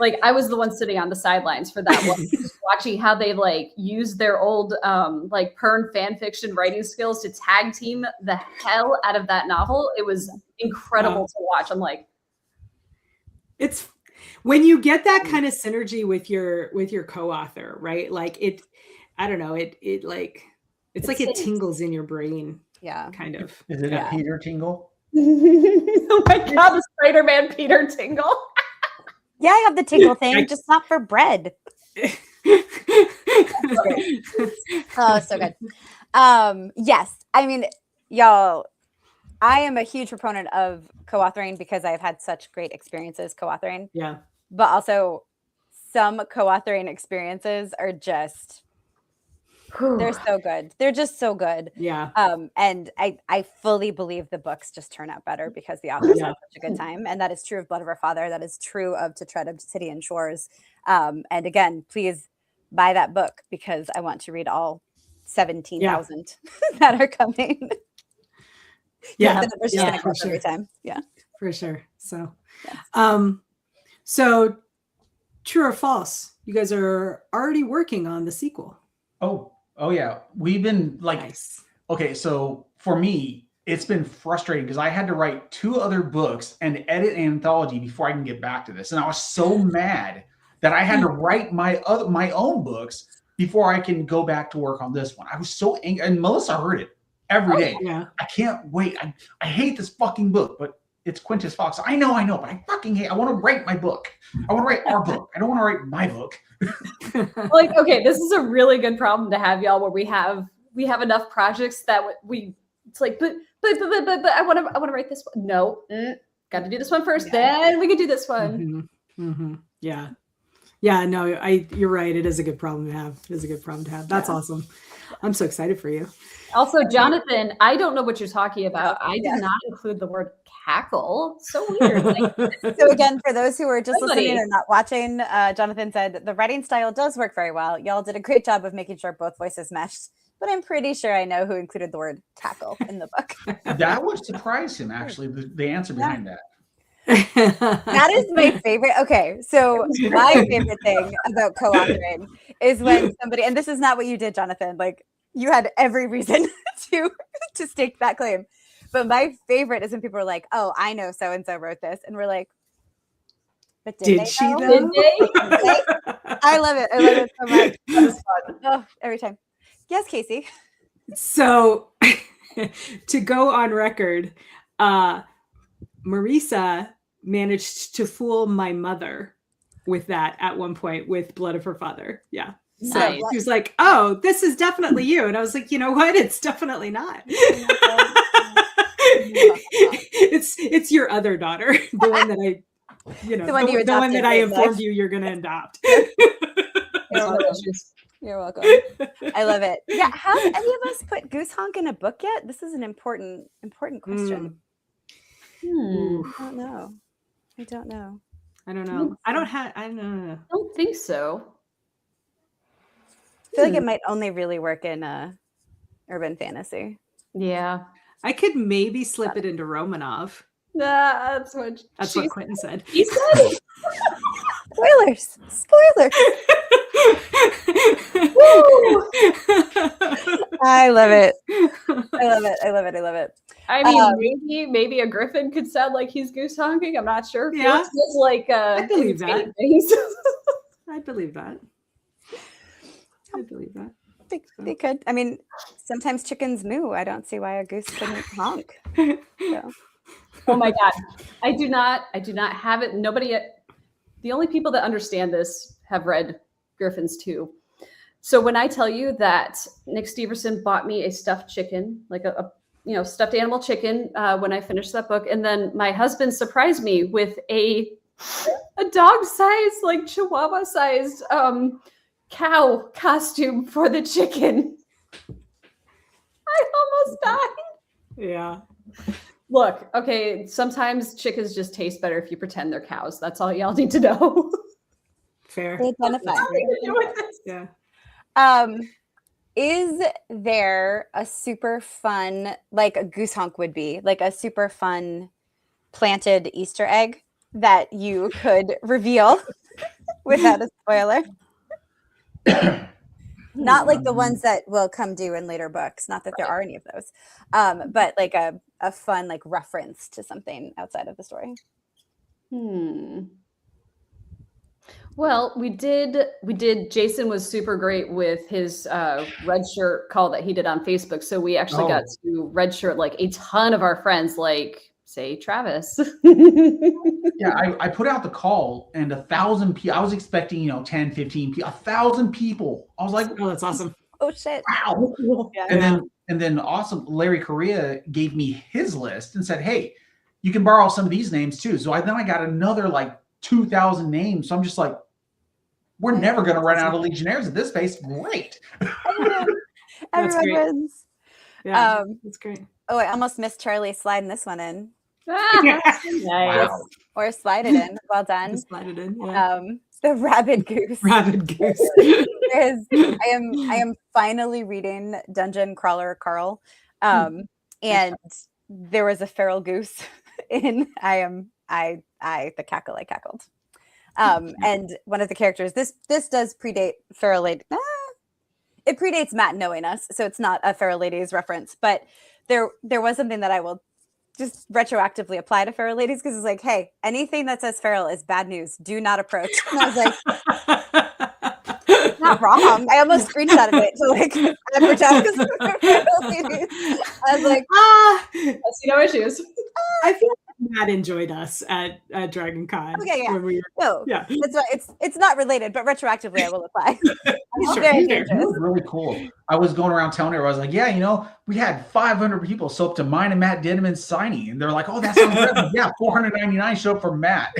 like, I was the one sitting on the sidelines for that one, just watching how they like use their old like Pern fan fiction writing skills to tag team the hell out of that novel. It was incredible to watch. I'm like, it's when you get that kind of synergy with your co-author, right? Like it, I don't know, it like it's like it tingles in your brain. Yeah, kind of. Is it a Peter tingle? Oh my god, the Spider-Man Peter tingle. Yeah, I have the tingle thing, just not for bread. Oh, so good. Yes, I mean, y'all, I am a huge proponent of co-authoring because I've had such great experiences co-authoring. Yeah. But also some co-authoring experiences are just, they're so good. They're just so good. Yeah. And I fully believe the books just turn out better because the authors have such a good time. And that is true of Blood of Our Father. That is true of To Tread Obsidian Shores. And again, please buy that book because I want to read all 17,000 that are coming. Yeah. The number's just going to grow every time. Yeah. For sure. So, yes. So true or false? You guys are already working on the sequel. Oh yeah. We've been like, Nice. Okay, so for me, it's been frustrating because I had to write 2 other books and edit an anthology before I can get back to this. And I was so mad that I had to write my own books before I can go back to work on this one. I was so angry. And Melissa heard it every day. Yeah. I can't wait. I hate this fucking book, but it's Quintus Fox. I know, but I fucking hate. I want to write my book. I want to write our book. I don't want to write my book. Like, okay, this is a really good problem to have, y'all, where we have enough projects that it's like, but I want to write this one. No, got to do this one first, then we can do this one. Mm-hmm. Mm-hmm. Yeah. Yeah, no, you're right. It is a good problem to have. It is a good problem to have. That's awesome. I'm so excited for you. Also, Jonathan, I don't know what you're talking about. I did not include the word cackle. So weird. So again, for those who are just listening and not watching, Jonathan said the writing style does work very well. Y'all did a great job of making sure both voices meshed. But I'm pretty sure I know who included the word cackle in the book. That would surprise him, actually, the answer behind that. That is my favorite. Okay, so my favorite thing about co-authoring is when somebody, and this is not what you did, Jonathan, like you had every reason to stake that claim. But my favorite is when people are like, oh, I know so-and-so wrote this. And we're like, but did she know? Did they? I love it. I love it so much. That was fun. Oh, every time. Yes, Kacey. So to go on record, Marisa managed to fool my mother with that at one point with Blood of Her Father. Yeah. So nice. She was like, oh, this is definitely you. And I was like, you know what? It's definitely not. It's your other daughter, the one that I, the one that I informed you you're going to adopt. You're welcome. I love it. Yeah. Have any of us put Goose Honk in a book yet? This is an important question. I don't know. I don't know. I don't know. I don't think so. I feel like it might only really work in urban fantasy. Yeah. I could maybe slip it into Romanov. That's what Quentin said. He said it. Spoilers. I love it. I mean, maybe a griffin could sound like he's goose honking. I'm not sure. Yeah. It's like I believe that. I believe that. They could. I mean, sometimes chickens moo. I don't see why a goose couldn't honk. So. Oh my God. I do not have it. The only people that understand this have read Griffins too. So when I tell you that Nick Steverson bought me a stuffed chicken, like a stuffed animal chicken when I finished that book, and then my husband surprised me with a dog-sized, like Chihuahua-sized cow costume for the chicken. I almost died. Yeah. Look, okay, sometimes chickens just taste better if you pretend they're cows. That's all y'all need to know. Fair. They identify. Yeah. Is there a super fun, like a goose honk would be, like a super fun planted Easter egg that you could reveal without a spoiler? Not like the ones that will come due in later books. Not that there are any of those, but like a fun like reference to something outside of the story. Well, we did. Jason was super great with his red shirt call that he did on Facebook. So we actually got to red shirt like a ton of our friends, like say Travis. Yeah, I put out the call and 1,000 people. I was expecting 10, 15 people, 1,000 people. I was like, oh, that's awesome. Oh shit! Wow. Yeah. And then awesome. Larry Correa gave me his list and said, hey, you can borrow some of these names too. So I got another like 2,000 names. So I'm just like, we're never going to run out of Legionnaires at this pace. Great. Everyone wins. Yeah, that's great. Oh, I almost missed Charlie sliding this one in. Nice. Wow. Or slide it in. Well done. Slide it in. Yeah. The Rabid Goose. Rabid Goose. I am finally reading Dungeon Crawler Carl. And there was a feral goose in the cackle I cackled. And one of the characters, this does predate Feral Lady. It predates Matt knowing us, so it's not a Feral Ladies reference, but there was something that I will just retroactively apply to Feral Ladies because it's like, hey, anything that says feral is bad news. Do not approach. And I was like, not wrong. I almost screenshotted it to like advertise Feral Ladies. I was like, I see no issues. I feel like Matt enjoyed us at Dragon Con. Okay, yeah. Yeah. That's why it's not related, but retroactively I will apply. Sure. It was really cool. I was going around telling her, I was like, yeah, we had 500 people show up to mine and Matt Denneman's signing. And they're like, oh, that sounds good. Yeah, 499 show up for Matt.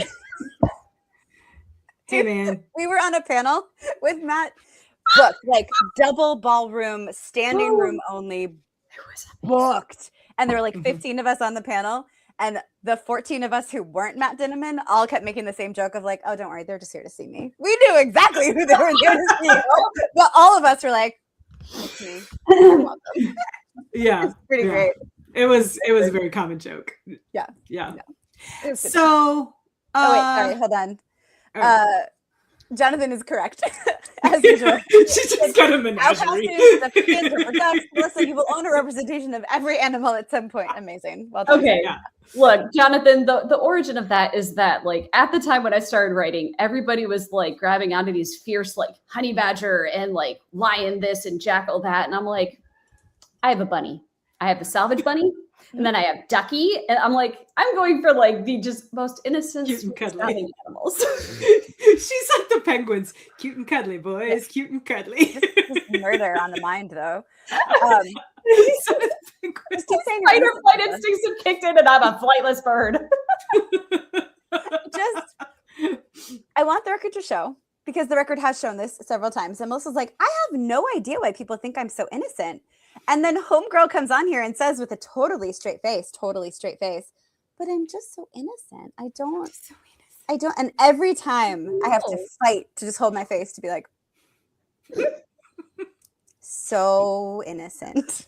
Hey, man. We were on a panel with Matt, booked, like double ballroom, standing room only, booked. And there were like 15 of us on the panel. And the 14 of us who weren't Matt Dinneman all kept making the same joke of like, oh, don't worry, they're just here to see me. We knew exactly who they were here to see. But all of us were like, it's me. Yeah. It's pretty great. It was a very common joke. Yeah. So oh wait, sorry, hold on. Jonathan is correct. As usual. She's just got a menagerie. The chickens or ducks. Melissa, you will own a representation of every animal at some point. Amazing. Well done. Okay. Yeah. Look, Jonathan, the origin of that is that, like, at the time when I started writing, everybody was like grabbing onto these fierce, like, honey badger and like lion this and jackal that. And I'm like, I have a bunny. I have the salvage bunny. And then I have Ducky, and I'm like, I'm going for like the just most innocent, cute and cuddly animals. She's like the penguins, cute and cuddly, boys, cute and cuddly. Just murder on the mind, though. So Fight or flight instincts have kicked in, and I'm a flightless bird. I want the record to show, because the record has shown this several times, and Melissa's like, I have no idea why people think I'm so innocent. And then homegirl comes on here and says with a totally straight face, but I'm just so innocent. I don't. And every time I have to fight to just hold my face to be like, so innocent.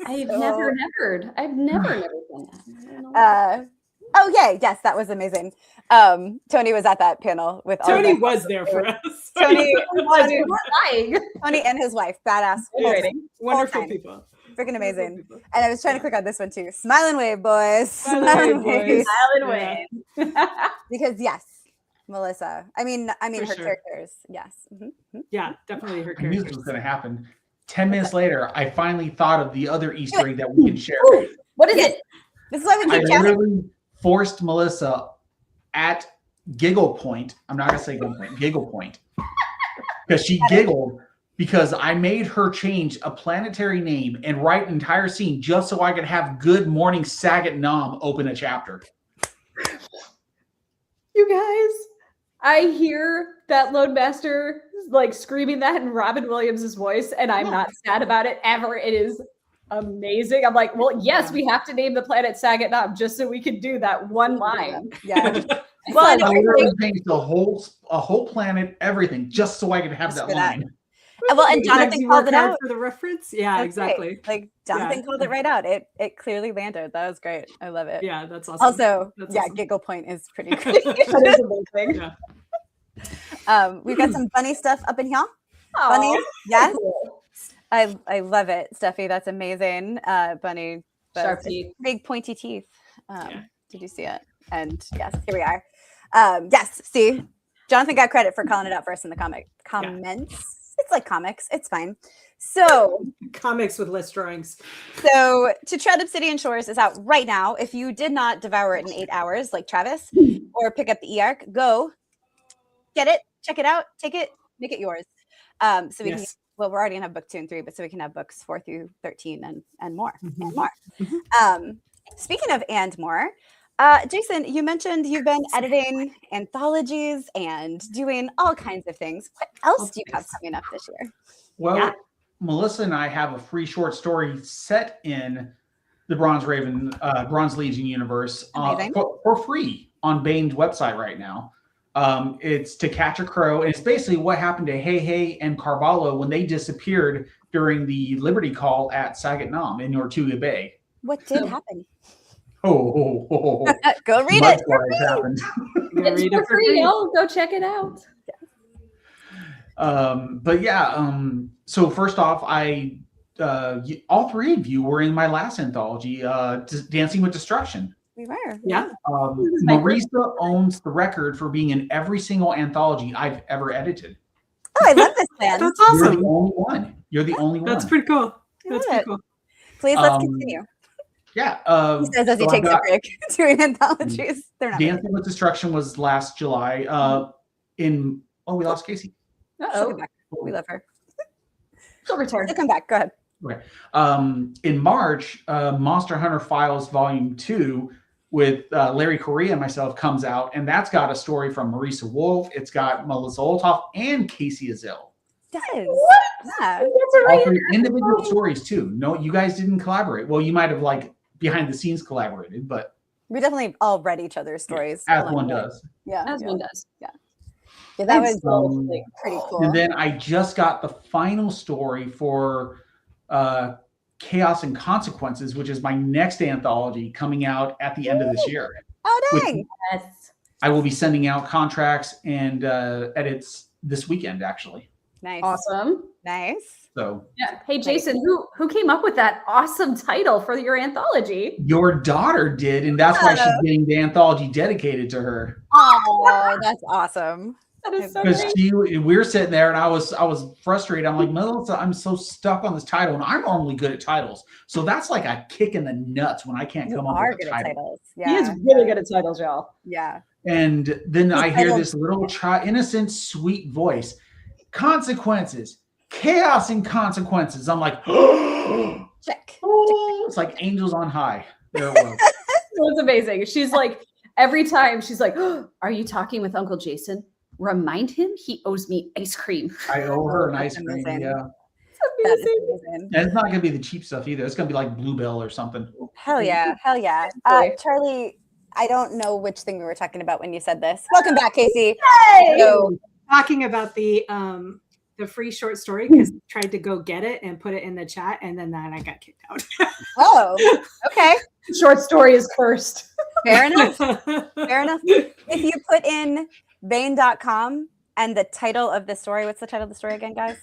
I've never done that. Yes, that was amazing. Tony was at that panel with Tony was there for us. Tony was Tony and his wife, badass, wonderful people, freaking amazing. And I was trying to click on this one too. Smile and wave, boys. Smile and wave. Because yes, Melissa. I mean, her characters. Yes. Yeah, definitely her characters. I knew this was going to happen. 10 minutes later, I finally thought of the other Easter egg that we can share. What is it? This is why we keep I literally forced Melissa at giggle point. I'm not going to say giggle point. Because she giggled because I made her change a planetary name and write an entire scene just so I could have Good Morning Saget Nom open a chapter. You guys, I hear that Loadmaster like screaming that in Robin Williams' voice, and I'm not sad about it ever. It is amazing. I'm like, well, yes, we have to name the planet Saget Nom just so we can do that one line. Yeah. Well, I literally changed a whole planet, everything, just so I could have that line. Well, and Jonathan called it out for the reference. Yeah, that's exactly. Right. Like Jonathan called it right out. It clearly landed. That was great. I love it. Yeah, that's awesome. Also, awesome. Giggle point is pretty great. That is amazing. Yeah. We've got some bunny stuff up in here. Bunnies, yes. I love it, Steffi. That's amazing. Bunny, sharp teeth, big pointy teeth. Did you see it? And yes, here we are. Yes, see, Jonathan got credit for calling it out first in the comments. Yeah. It's like comics. It's fine. So comics with less drawings. So To Tread Obsidian Shores is out right now. If you did not devour it in 8 hours, like Travis, or pick up the e-arc, go get it, check it out, take it, make it yours. So we can. Well, we're already gonna have book 2 and 3, but so we can have books 4 through 13 and more and more. Speaking of and more. Jason, you mentioned you've been editing anthologies and doing all kinds of things. What else do you have coming up this year? Well, Melissa and I have a free short story set in the Bronze Legion universe for free on Bane's website right now. It's To Catch a Crow, and it's basically what happened to Hey Hey and Carvalho when they disappeared during the Liberty Call at Saget Nom in Tortuga Bay. What did happen? Go read it. It's for free. Go check it out. But yeah, so first off, all three of you were in my last anthology, Dancing with Destruction. We were. Yeah. Marisa owns the record for being in every single anthology I've ever edited. Oh, I love this man. That's awesome. You're the only one. You're the only one. That's pretty cool. That's pretty cool. Please, let's continue. Yeah. He says as he takes a break doing anthologies. They're not Dancing with Destruction was last July. We lost Kacey. She'll come back. We love her. She'll return. She'll come back. Go ahead. Okay. In March, Monster Hunter Files Volume 2 with Larry Correa and myself comes out, and that's got a story from Marisa Wolf. It's got Melissa Olthoff and Kacey Ezell. Does. What? Yeah. All three individual stories too. No, you guys didn't collaborate. Well, you might have like behind the scenes collaborated, but We definitely all read each other's stories. as one does. Yeah. As one does. Yeah, that was like, pretty cool. And then I just got the final story for Chaos and Consequences, which is my next anthology coming out at the end of this year. Oh, dang. Yes. I will be sending out contracts and edits this weekend, actually. Nice. Awesome. Nice. So Yeah. Hey, Jason, who came up with that awesome title for your anthology? your daughter did, and that's why she's getting the anthology dedicated to her. Oh, that's awesome. That is so Because great. we were sitting there, and I was frustrated. I'm like, Melissa, I'm so stuck on this title, and I'm normally good at titles, so that's like a kick in the nuts when I can't come up with a title. Titles. He Yeah. is really good at titles, y'all. Yeah. And then I hear title- this little innocent, sweet voice. Consequences, chaos and consequences. I'm like, Check. it's like angels on high. There it was. It was amazing. She's like, every time she's like, are you talking with Uncle Jason? Remind him he owes me ice cream. I owe her an That's ice cream. amazing. Yeah, That is amazing. and it's not gonna be the cheap stuff either. It's gonna be like Bluebell or something. Hell yeah. Hell yeah. Absolutely. Charlie, I don't know which thing we were talking about when you said this. Welcome back, Kacey. Hey! So, Talking about the free short story because I tried to go get it and put it in the chat, and then I got kicked out. oh, okay. Short story is cursed. Fair enough. Fair enough. If you put in Bane.com and the title of the story, what's the title of the story again, guys?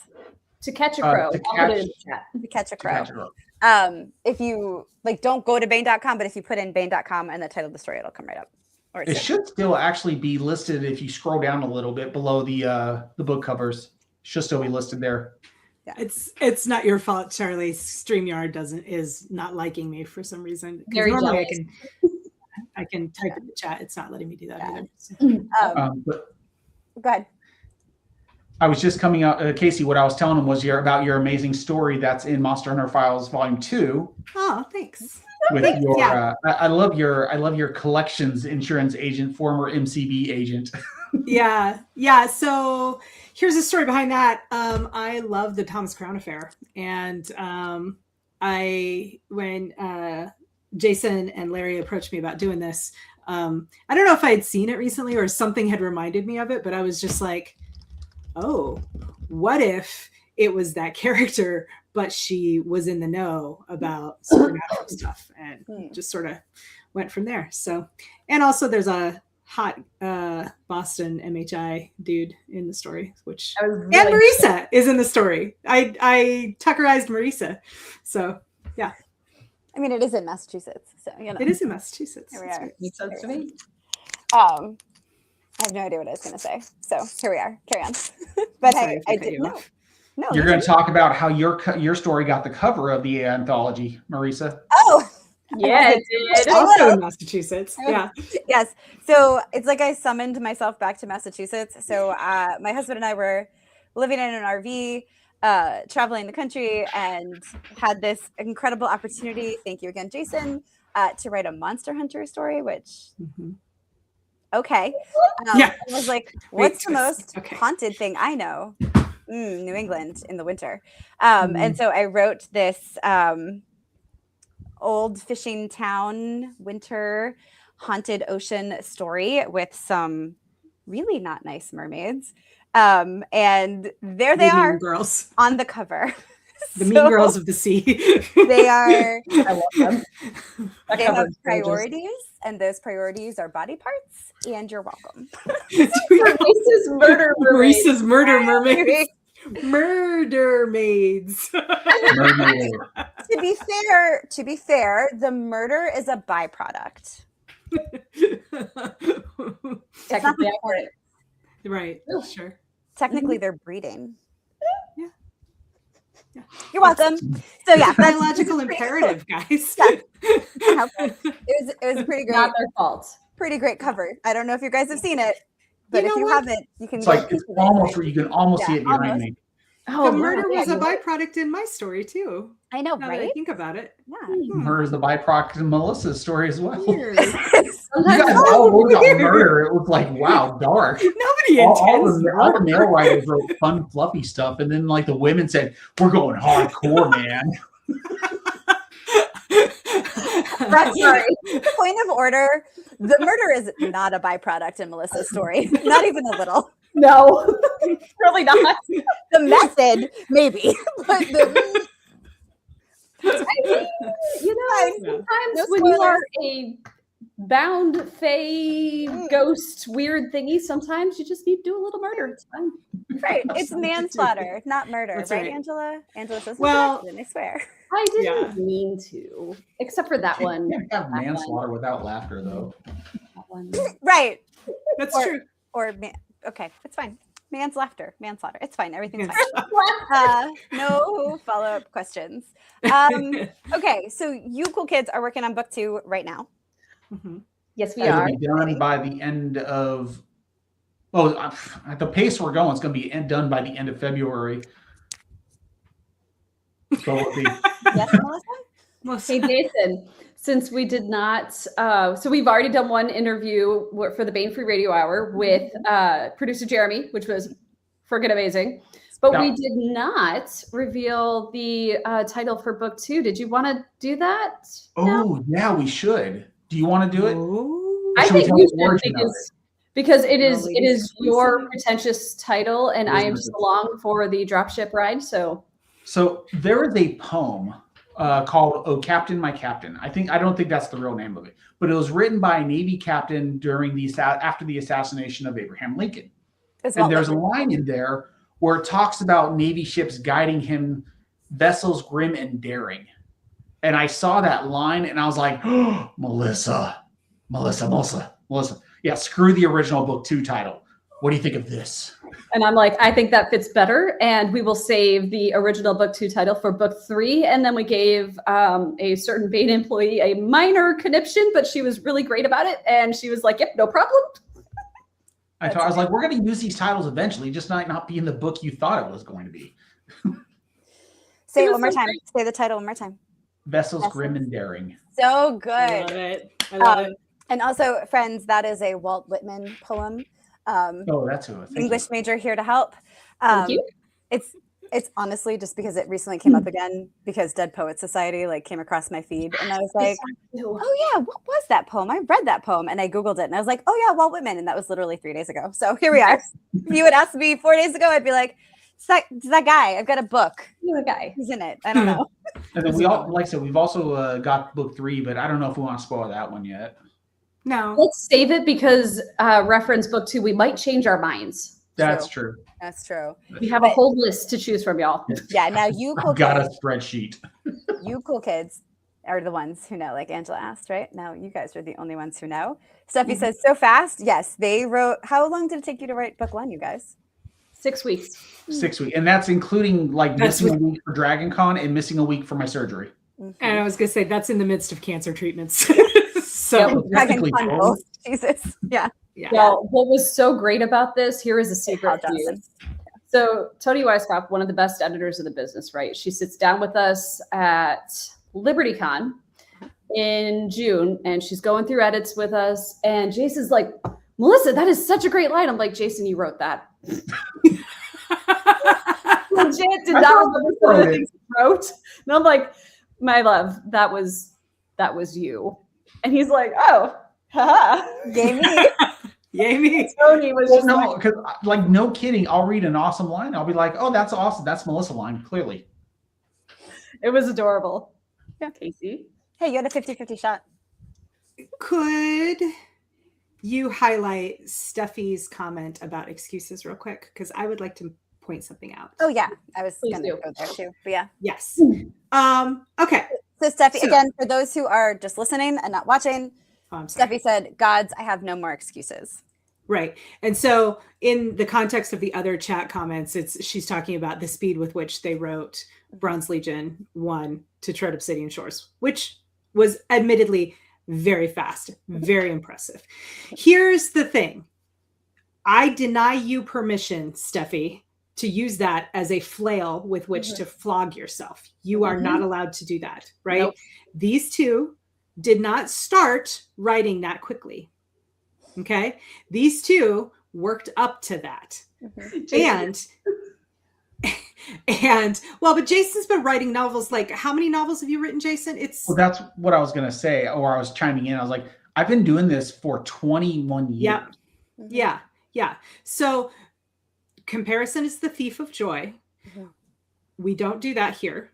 To Catch a Crow. To I'll put it in the chat. To Catch a To Crow. catch a crow. If you don't go to Bane.com, but if you put in Bane.com and the title of the story, it'll come right up. Or It should still actually be listed if you scroll down a little bit below the book covers. It should still be listed there. Yeah. It's not your fault, Charlie. StreamYard is not liking me for some reason. 'Cause Very normally jealous. I can type in the chat. It's not letting me do that Yeah. either. But Go ahead. I was just coming out, Kacey. What I was telling him was about your amazing story that's in Monster Hunter Files Volume 2. Oh, thanks. With Thanks, your, yeah. I love your collections insurance agent, former MCB agent. Yeah. So here's the story behind that. I love the Thomas Crown affair, and when Jason and Larry approached me about doing this, I don't know if I had seen it recently or something had reminded me of it, but I was just like, oh, what if it was that character, but she was in the know about supernatural stuff, and just sort of went from there. So, and also there's a hot Boston MHI dude in the story, which and Marisa is in the story. I Tuckerized Marisa, so yeah. I mean, it is in Massachusetts, so It is in Massachusetts. Here we That's are. right. Makes sense to me. I have no idea what I was going to say, so here we are. Carry on. But Sorry hey, if I I cut did you no. off. No, You're you going to didn't. talk about how your story got the cover of the anthology, Marisa. Oh, Yeah, it did. Also in Massachusetts. Yeah. yes. So it's like I summoned myself back to Massachusetts. So my husband and I were living in an RV, traveling the country, and had this incredible opportunity. Thank you again, Jason, to write a Monster Hunter story, which, okay. Yeah. I was like, what's the twist. most Okay. haunted thing I know? New England in the winter. And so I wrote this old fishing town winter haunted ocean story with some really not nice mermaids. And there they The are mean girls. on the cover. The mean girls of the sea. They are, I love them. That they cover have is gorgeous. priorities, and those priorities are body parts, and you're welcome. Marisa's murder mermaid. Marisa's murder mermaids. Murder maids. Mermaid. To be fair, the murder is a byproduct. It's not Technically the point. Right. Sure. Technically, they're breeding. Yeah. You're welcome. So yeah, that's Biological imperative, guys. it was a pretty Not great, their fault. pretty great cover. I don't know if you guys have seen it, but You if know you what? haven't, you can. It's go like it's peek at it. almost where you can almost see Yeah, it behind almost. me. The murder was a byproduct in my story too. I know, now right? that I think about it. Yeah. Murder is the byproduct in Melissa's story as well. Weird. You guys all wrote about murder. It was like, wow, dark. Nobody all intends the male writers wrote fun, fluffy stuff, and then like the women said, "We're going hardcore, man." That's right. Point of order: the murder is not a byproduct in Melissa's story, not even a little. No, really not. The method, maybe, but the. Sometimes when you are a bound, fey, ghost, weird thingy, sometimes you just need to do a little murder. It's fine. Right. It's manslaughter, not murder. That's right, right. Angela? Angela says, well, I swear. I didn't mean to, except for that one. You can't have manslaughter without laughter, though. That one. Right. That's true. Okay, it's fine. Manslaughter. It's fine. Everything's fine. No follow-up questions. Okay, so you cool kids are working on book 2 right now. Mm-hmm. Yes, we It'll are. be done by the end of. At the pace we're going, it's going to be done by the end of February. So we'll see. Yes, Melissa? Hey, Jason, since we did not, so we've already done one interview for the Bane Free Radio Hour with producer Jeremy, which was friggin' amazing. But we did not reveal the title for book 2. Did you want to do that? Oh, yeah, we should. Do you want to do it? Oh. I think you should because it is your pretentious title, and I am just along for the dropship ride. So there is a poem called "Oh Captain, My Captain." I don't think that's the real name of it, but it was written by a Navy captain after the assassination of Abraham Lincoln. And there's a line in there where it talks about Navy ships guiding him, vessels grim and daring. And I saw that line and I was like, oh, Melissa. Yeah, screw the original book 2 title. What do you think of this? And I'm like, I think that fits better. And we will save the original book 2 title for book 3. And then we gave a certain Bane employee a minor conniption, but she was really great about it. And she was like, yep, no problem. I was like, we're going to use these titles eventually, just not be in the book you thought it was going to be. Say it one more time. Say the title one more time. Vessels Grim and Daring. So good. I love it. I love it. And also, friends, that is a Walt Whitman poem. That's who. English major here to help. Thank you. It's honestly just because it recently came up again because Dead Poets Society came across my feed and I was like, oh yeah, what was that poem? I read that poem and I Googled it and I was like, oh yeah, Walt Whitman. And that was literally 3 days ago. So here we are. If you would ask me 4 days ago, I'd be like, it's that guy. I've got a book. You're a guy. He's in it. I don't know. And then we've also got book 3, but I don't know if we want to spoil that one yet. No. Let's save it because reference book 2, we might change our minds. That's true. That's true. We have a whole list to choose from, y'all. Yeah, now you cool I've got kids. a spreadsheet. You cool kids are the ones who know, like Angela asked, right? Now you guys are the only ones who know. Steffi says, so fast. Yes, they wrote. How long did it take you to write book 1, you guys? 6 weeks. 6 weeks. And that's including missing a week for Dragon Con and missing a week for my surgery. And I was going to say, that's in the midst of cancer treatments. So Dragon Con both. Jesus. Yeah. Well, what was so great about this, here is a secret for you. So Tony Weisskopf, one of the best editors of the business, right? She sits down with us at LibertyCon in June, and she's going through edits with us. And Jason's like, Melissa, that is such a great line. I'm like, Jason, you wrote that. Legit did not remember some of the things he wrote. And I'm like, my love, that was you. And he's like, oh, haha. Yay me. Yay me. Tony was because no kidding, I'll read an awesome line. I'll be like, oh, that's awesome. That's Melissa line, clearly. It was adorable. Yeah. Casey. Hey, you had a 50-50 shot. Could you highlight Steffi's comment about excuses real quick? Because I would like to point something out. Oh yeah, I was going to go there too. But yeah. Yes. Okay. So Steffi, again, for those who are just listening and not watching, Steffi said, "Gods, I have no more excuses." Right. And so in the context of the other chat comments, she's talking about the speed with which they wrote Bronze Legion 1 to Tread Obsidian Shores, which was admittedly very fast, very impressive. Here's the thing. I deny you permission, Steffi, to use that as a flail with which to flog yourself. You are not allowed to do that, right? Nope. These two did not start writing that quickly. Okay. These two worked up to that. And well, but Jason's been writing novels. Like, how many novels have you written, Jason? Well, that's what I was going to say, or I was chiming in. I was like, I've been doing this for 21 years. Yeah. So comparison is the thief of joy. We don't do that here.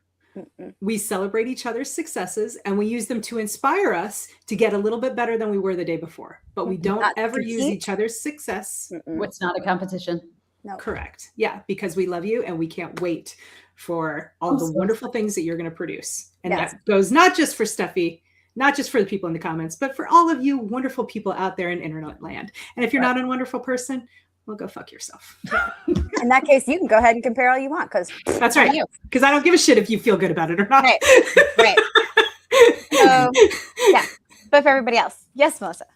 We celebrate each other's successes and we use them to inspire us to get a little bit better than we were the day before. But we don't ever use each other's success. It's not a competition. No. Correct. Yeah, because we love you and we can't wait for all the wonderful things that you're going to produce. And that goes not just for Steffi, not just for the people in the comments, but for all of you wonderful people out there in internet land. And if you're not a wonderful person, well, go fuck yourself. In that case, you can go ahead and compare all you want, because that's right. Because I don't give a shit if you feel good about it or not. Right. So, yeah. But for everybody else, yes, Melissa.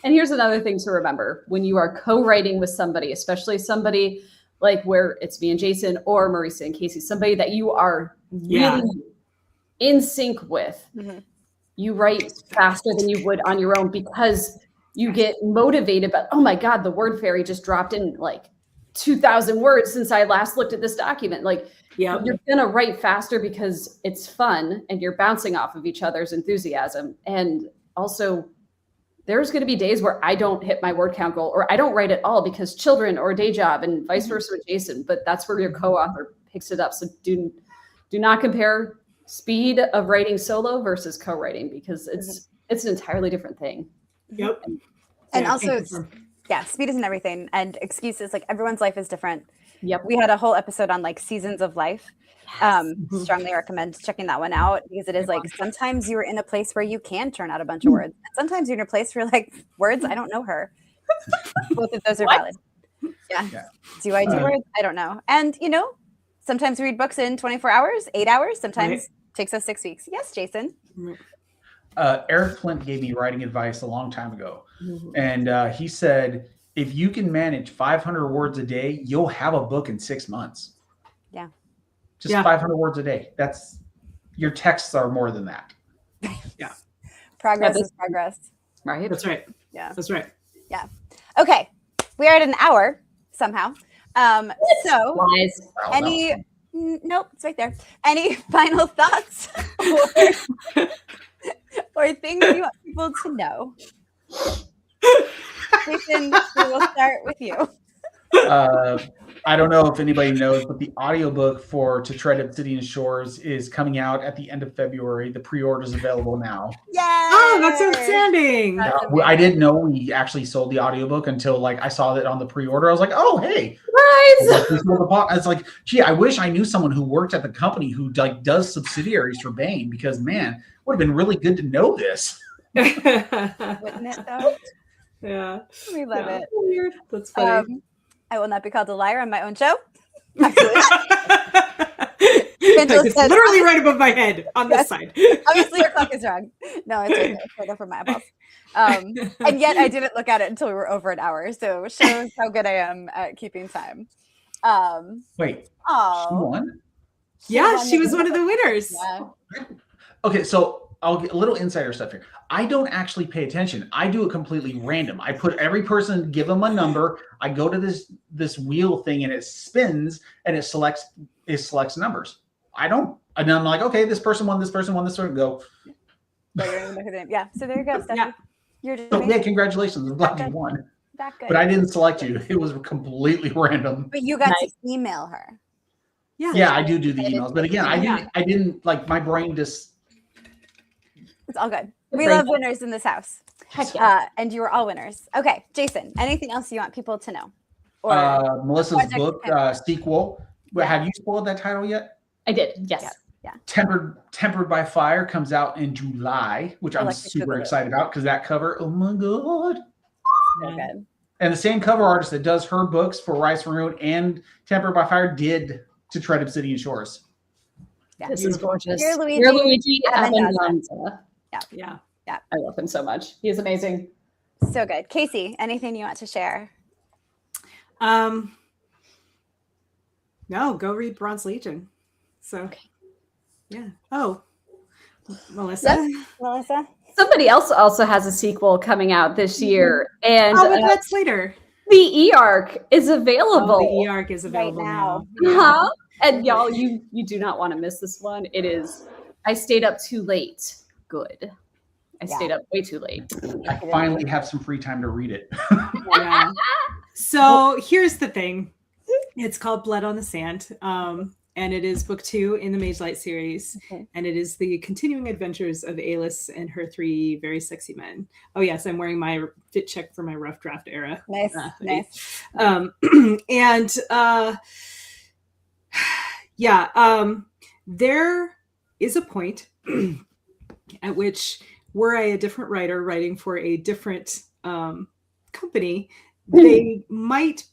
And here's another thing to remember when you are co-writing with somebody, especially somebody like where it's me and Jason or Marisa and Kacey, somebody that you are really in sync with. You write faster than you would on your own because you get motivated, but oh my God, the word fairy just dropped in like 2,000 words since I last looked at this document. Like you're going to write faster because it's fun and you're bouncing off of each other's enthusiasm. And also there's going to be days where I don't hit my word count goal or I don't write at all because children or day job and vice versa with Jason, but that's where your co-author picks it up. So do not compare speed of writing solo versus co-writing because it's an entirely different thing. Yep. And also, speed isn't everything. And excuses, like everyone's life is different. Yep. We had a whole episode on like seasons of life. Strongly recommend checking that one out because it is like sometimes you're in a place where you can turn out a bunch of words. And sometimes you're in a place where like words, I don't know her. Both of those are valid. Yeah. Do I do words? I don't know. And sometimes we read books in 24 hours, 8 hours. Sometimes takes us 6 weeks. Yes, Jason. Eric Flint gave me writing advice a long time ago. And he said, if you can manage 500 words a day, you'll have a book in 6 months. Yeah. Just 500 words a day. That's your texts are more than that. Yeah. Progress is progress. Right. That's right. Yeah. That's right. Yeah. Okay. We are at an hour somehow. So nope, it's right there. Any final thoughts or things you want people to know? Jason, we will start with you. I don't know if anybody knows, but the audiobook for To Tread Obsidian Shores is coming out at the end of February. The pre-order is available now. Yay! Oh, that's outstanding. I didn't know we actually sold the audiobook until like I saw that on the pre-order. I was like, oh, hey. I was like, gee, I wish I knew someone who worked at the company who like does subsidiaries for Bain because man, it would have been really good to know this. Wouldn't it though? Yeah. We love it. Weird. That's funny. I will not be called a liar on my own show. It's literally right above my head on this side. Obviously, your clock is wrong. No, it's right there. It's right there for my eyeballs. And yet, I didn't look at it until we were over an hour. So it shows how good I am at keeping time. Wait. Oh, she won? She was one of the winners. Yeah. Okay, so I'll get a little insider stuff here. I don't actually pay attention. I do it completely random. I put every person, give them a number. I go to this wheel thing and it spins and it selects numbers. And I'm like, okay, this person won, this person won, this person go. Yeah. So there you go, Stephanie. Yeah. You're just congratulations. I'm glad you won. That good. But I didn't select you. It was completely random. But you got to email her. Yeah, I do the emails. But again, I didn't like my brain just. It's all good. We love winners in this house. Heck yeah. And you were all winners. Okay, Jason, anything else you want people to know? Or Melissa's book, sequel. Yeah. Have you spoiled that title yet? I did, yes. Yeah. Tempered by Fire comes out in July, which I'm super excited about because that cover, oh my God. So good. And the same cover artist that does her books for Rise from Ruin and Tempered by Fire did To Tread Obsidian Shores. Yeah. This is gorgeous. Dear Luigi Avendanza. Yeah. I love him so much. He is amazing. So good. Kacey, anything you want to share? No, go read Bronze Legion. So, yeah. Oh, Melissa. Melissa. Somebody else also has a sequel coming out this year, and but that's later. The E-Arc is available. The E-Arc is available right now. Yeah. And y'all, you do not want to miss this one. It is. I stayed up too late. Good. I stayed up way too late. I finally have some free time to read it. Yeah. So here's the thing. It's called Blood on the Sand. And it is book 2 in the Mage Light series. Okay. And it is the continuing adventures of Alis and her 3 very sexy men. Oh, yes, I'm wearing my fit check for my rough draft era. Nice. Nice. There is a point at which, were I a different writer writing for a different company, there might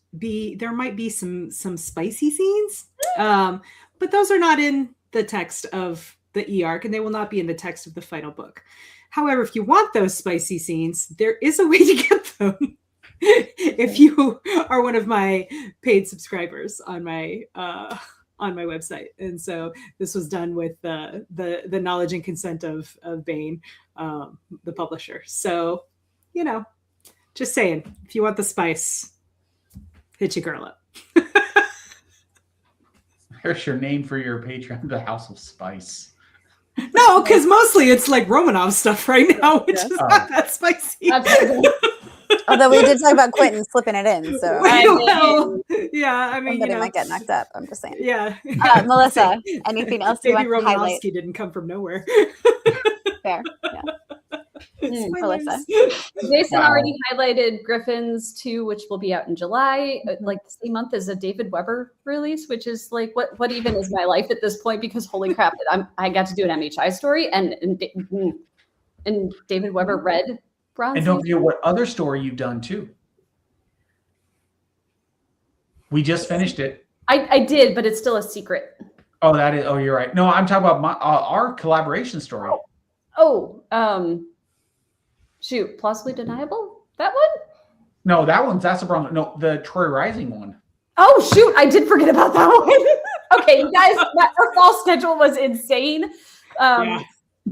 be some spicy scenes, but those are not in the text of the E-Arc, and they will not be in the text of the final book. However, if you want those spicy scenes, there is a way to get them. If you are one of my paid subscribers on my website. And so this was done with the knowledge and consent of Bain, the publisher. So, just saying, if you want the spice, hit your girl up. There's your name for your Patreon, the House of Spice. No, because mostly it's like Romanov stuff right now, which is not that spicy. Although we did talk about Quentin slipping it in, so somebody might get knocked up. I'm just saying. Yeah. Melissa, anything else you want to highlight? Didn't come from nowhere. Fair. Yeah. Melissa. Jason already highlighted Griffins 2, which will be out in July, like the same month as a David Weber release, which is like, what even is my life at this point? Because holy crap, I got to do an MHI story, and David Weber read Bronze. And don't forget what other story you've done too. We just finished it. I did, but it's still a secret. Oh, you're right. No, I'm talking about our collaboration story. Shoot, plausibly deniable? That one? No, that's the wrong. No, the Troy Rising one. Oh shoot, I did forget about that one. Okay, you guys, our fall schedule was insane.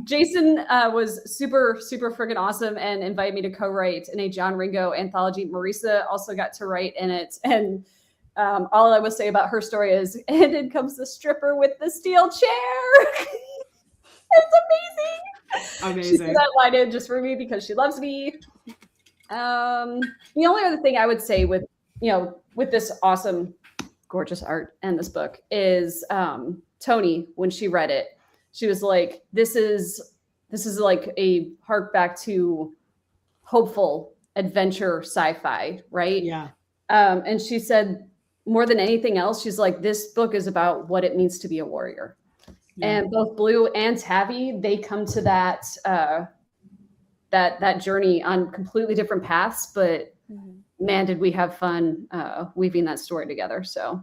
Jason was super, super freaking awesome and invited me to co-write in a John Ringo anthology. Marisa also got to write in it. And all I will say about her story is, and in comes the stripper with the steel chair. It's amazing. She put that line in just for me because she loves me. The only other thing I would say with this awesome, gorgeous art and this book is Tony, when she read it, she was like, this is like a hark back to hopeful adventure sci-fi, right? Yeah. And she said, more than anything else, she's like, this book is about what it means to be a warrior. Yeah. And both Blue and Tavi, they come to that that journey on completely different paths, but man, did we have fun weaving that story together. So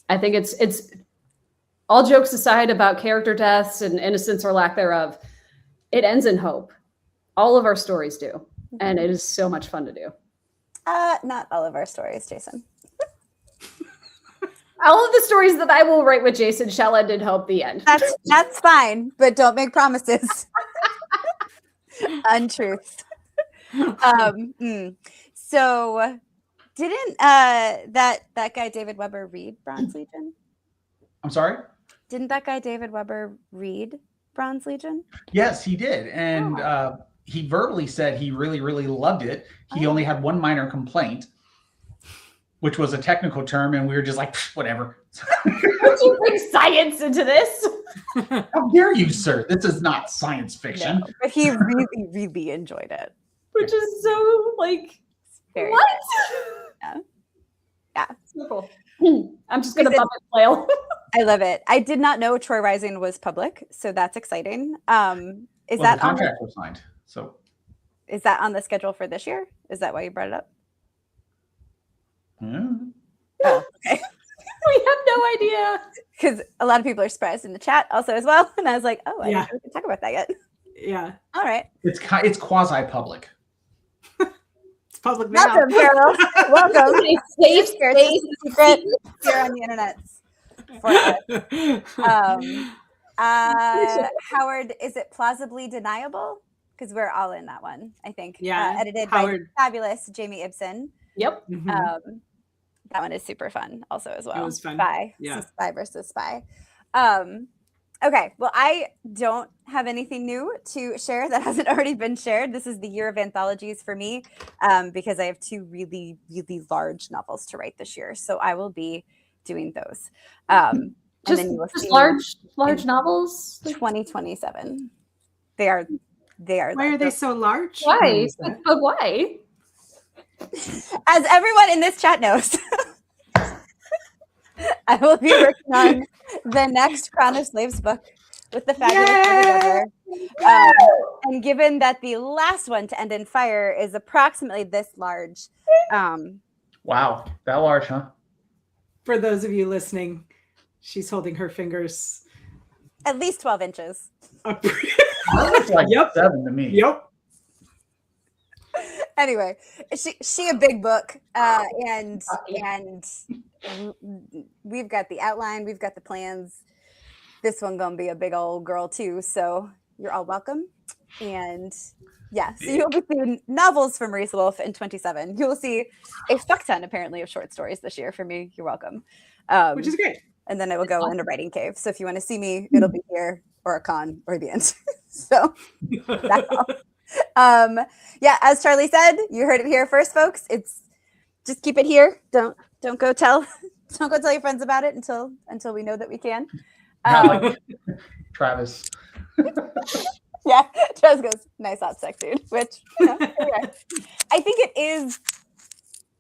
I think it's all jokes aside about character deaths and innocence or lack thereof, it ends in hope. All of our stories do. And it is so much fun to do. Not all of our stories, Jason. All of the stories that I will write with Jason shall end in hope, the end. That's fine, but don't make promises. Untruth. So didn't that guy David Weber read Bronze Legion? I'm sorry? Didn't that guy David Weber read Bronze Legion? Yes, he did. And he verbally said he really, really loved it. He only had one minor complaint, which was a technical term, and we were just like, whatever. Would you bring science into this? How dare you, sir? This is not science fiction. No, but he really, really enjoyed it. Which is so, like, very what? Yeah. So cool. I'm just going to bump it flail. I love it. I did not know Troy Rising was public, so that's exciting. Is that the contract was signed? So is that on the schedule for this year? Is that why you brought it up? Oh, okay. We have no idea. Because a lot of people are surprised in the chat also as well. And I was like, I didn't know we could talk about that yet. Yeah. All right. It's quasi-public. It's public now. Welcome, Feral. Welcome. Safe space secret here on the internet. for us. Howard, is it plausibly deniable? Because we're all in that one, I think. Yeah. Edited Howard. by fabulous Jamie Ibsen. Yep. That one is super fun also as well. It was fun. Spy. Yeah. So Spy versus Spy. Okay, well, I don't have anything new to share that hasn't already been shared. This is the year of anthologies for me because I have 2 really, really large novels to write this year. So I will be doing those. Just large novels? 2027. They are. Why are they so large? Why? But why? As everyone in this chat knows, I will be working on the next Crown of Slaves book with the fabulous and given that the last one, To End in Fire, is approximately this large. Wow, that large, huh? For those of you listening, she's holding her fingers at least 12 inches. It's like 7 to me. Yep. Anyway, she a big book, and we've got the outline, we've got the plans. This one gonna be a big old girl too, so you're all welcome. And yeah, so you'll be seeing novels from Marisa Wolf in 27. You will see a fuck ton apparently of short stories this year from me. You're welcome. Which is great. And then I will go into writing cave. So if you want to see me, it'll be here or a con or the end. So that's all. Yeah, as Charlie said, you heard it here first, folks. It's just keep it here. Don't go tell your friends about it until we know that we can. Like Travis. Yeah, Travis goes, nice hot sex dude, which anyway. I think it is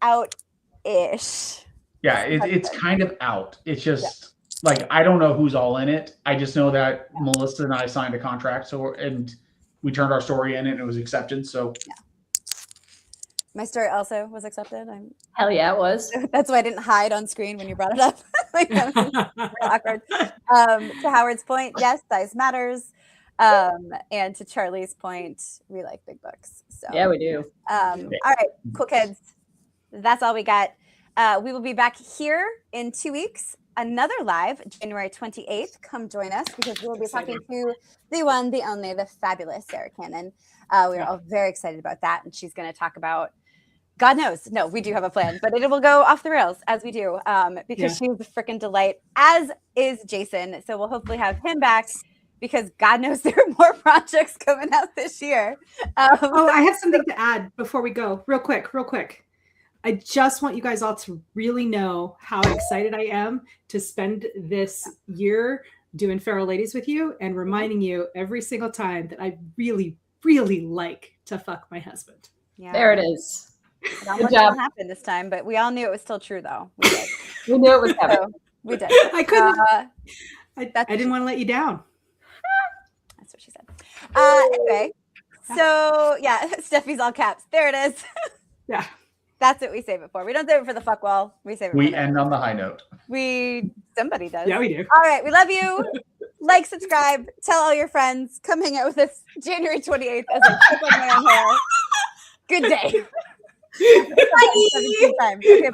out-ish. Yeah, it's kind of out. It's just like I don't know who's all in it. I just know that Melissa and I signed a contract, and we turned our story in and it was accepted. So my story also was accepted. Hell yeah, it was. That's why I didn't hide on screen when you brought it up. Like, that was awkward. To Howard's point, yes, size matters. And to Charlie's point, we like big books. So yeah, we do. All right, cool kids. That's all we got. We will be back here in 2 weeks. Another live, January 28th. Come join us because we'll be talking to the one, the only, the fabulous Sarah Cannon. We're all very excited about that. And she's going to talk about, God knows. No, we do have a plan, but it will go off the rails as we do because she's a freaking delight, as is Jason. So we'll hopefully have him back because God knows there are more projects coming out this year. I have something to add before we go. Real quick. I just want you guys all to really know how excited I am to spend this year doing Feral Ladies with you and reminding you every single time that I really, really like to fuck my husband. Yeah. There it is. Not much will happen this time, but we all knew it was still true, though. We did. We knew it was coming. So we did. I couldn't. I didn't want to let you down. That's what she said. Anyway, so yeah, Steffi's all caps. There it is. Yeah. That's what we save it for. We don't save it for the fuck wall. We save it. We end on the high note. Somebody does. Yeah, we do. All right. We love you. Like, subscribe, tell all your friends. Come hang out with us January 28th as I clip on my own hair. Good day. Bye. Okay,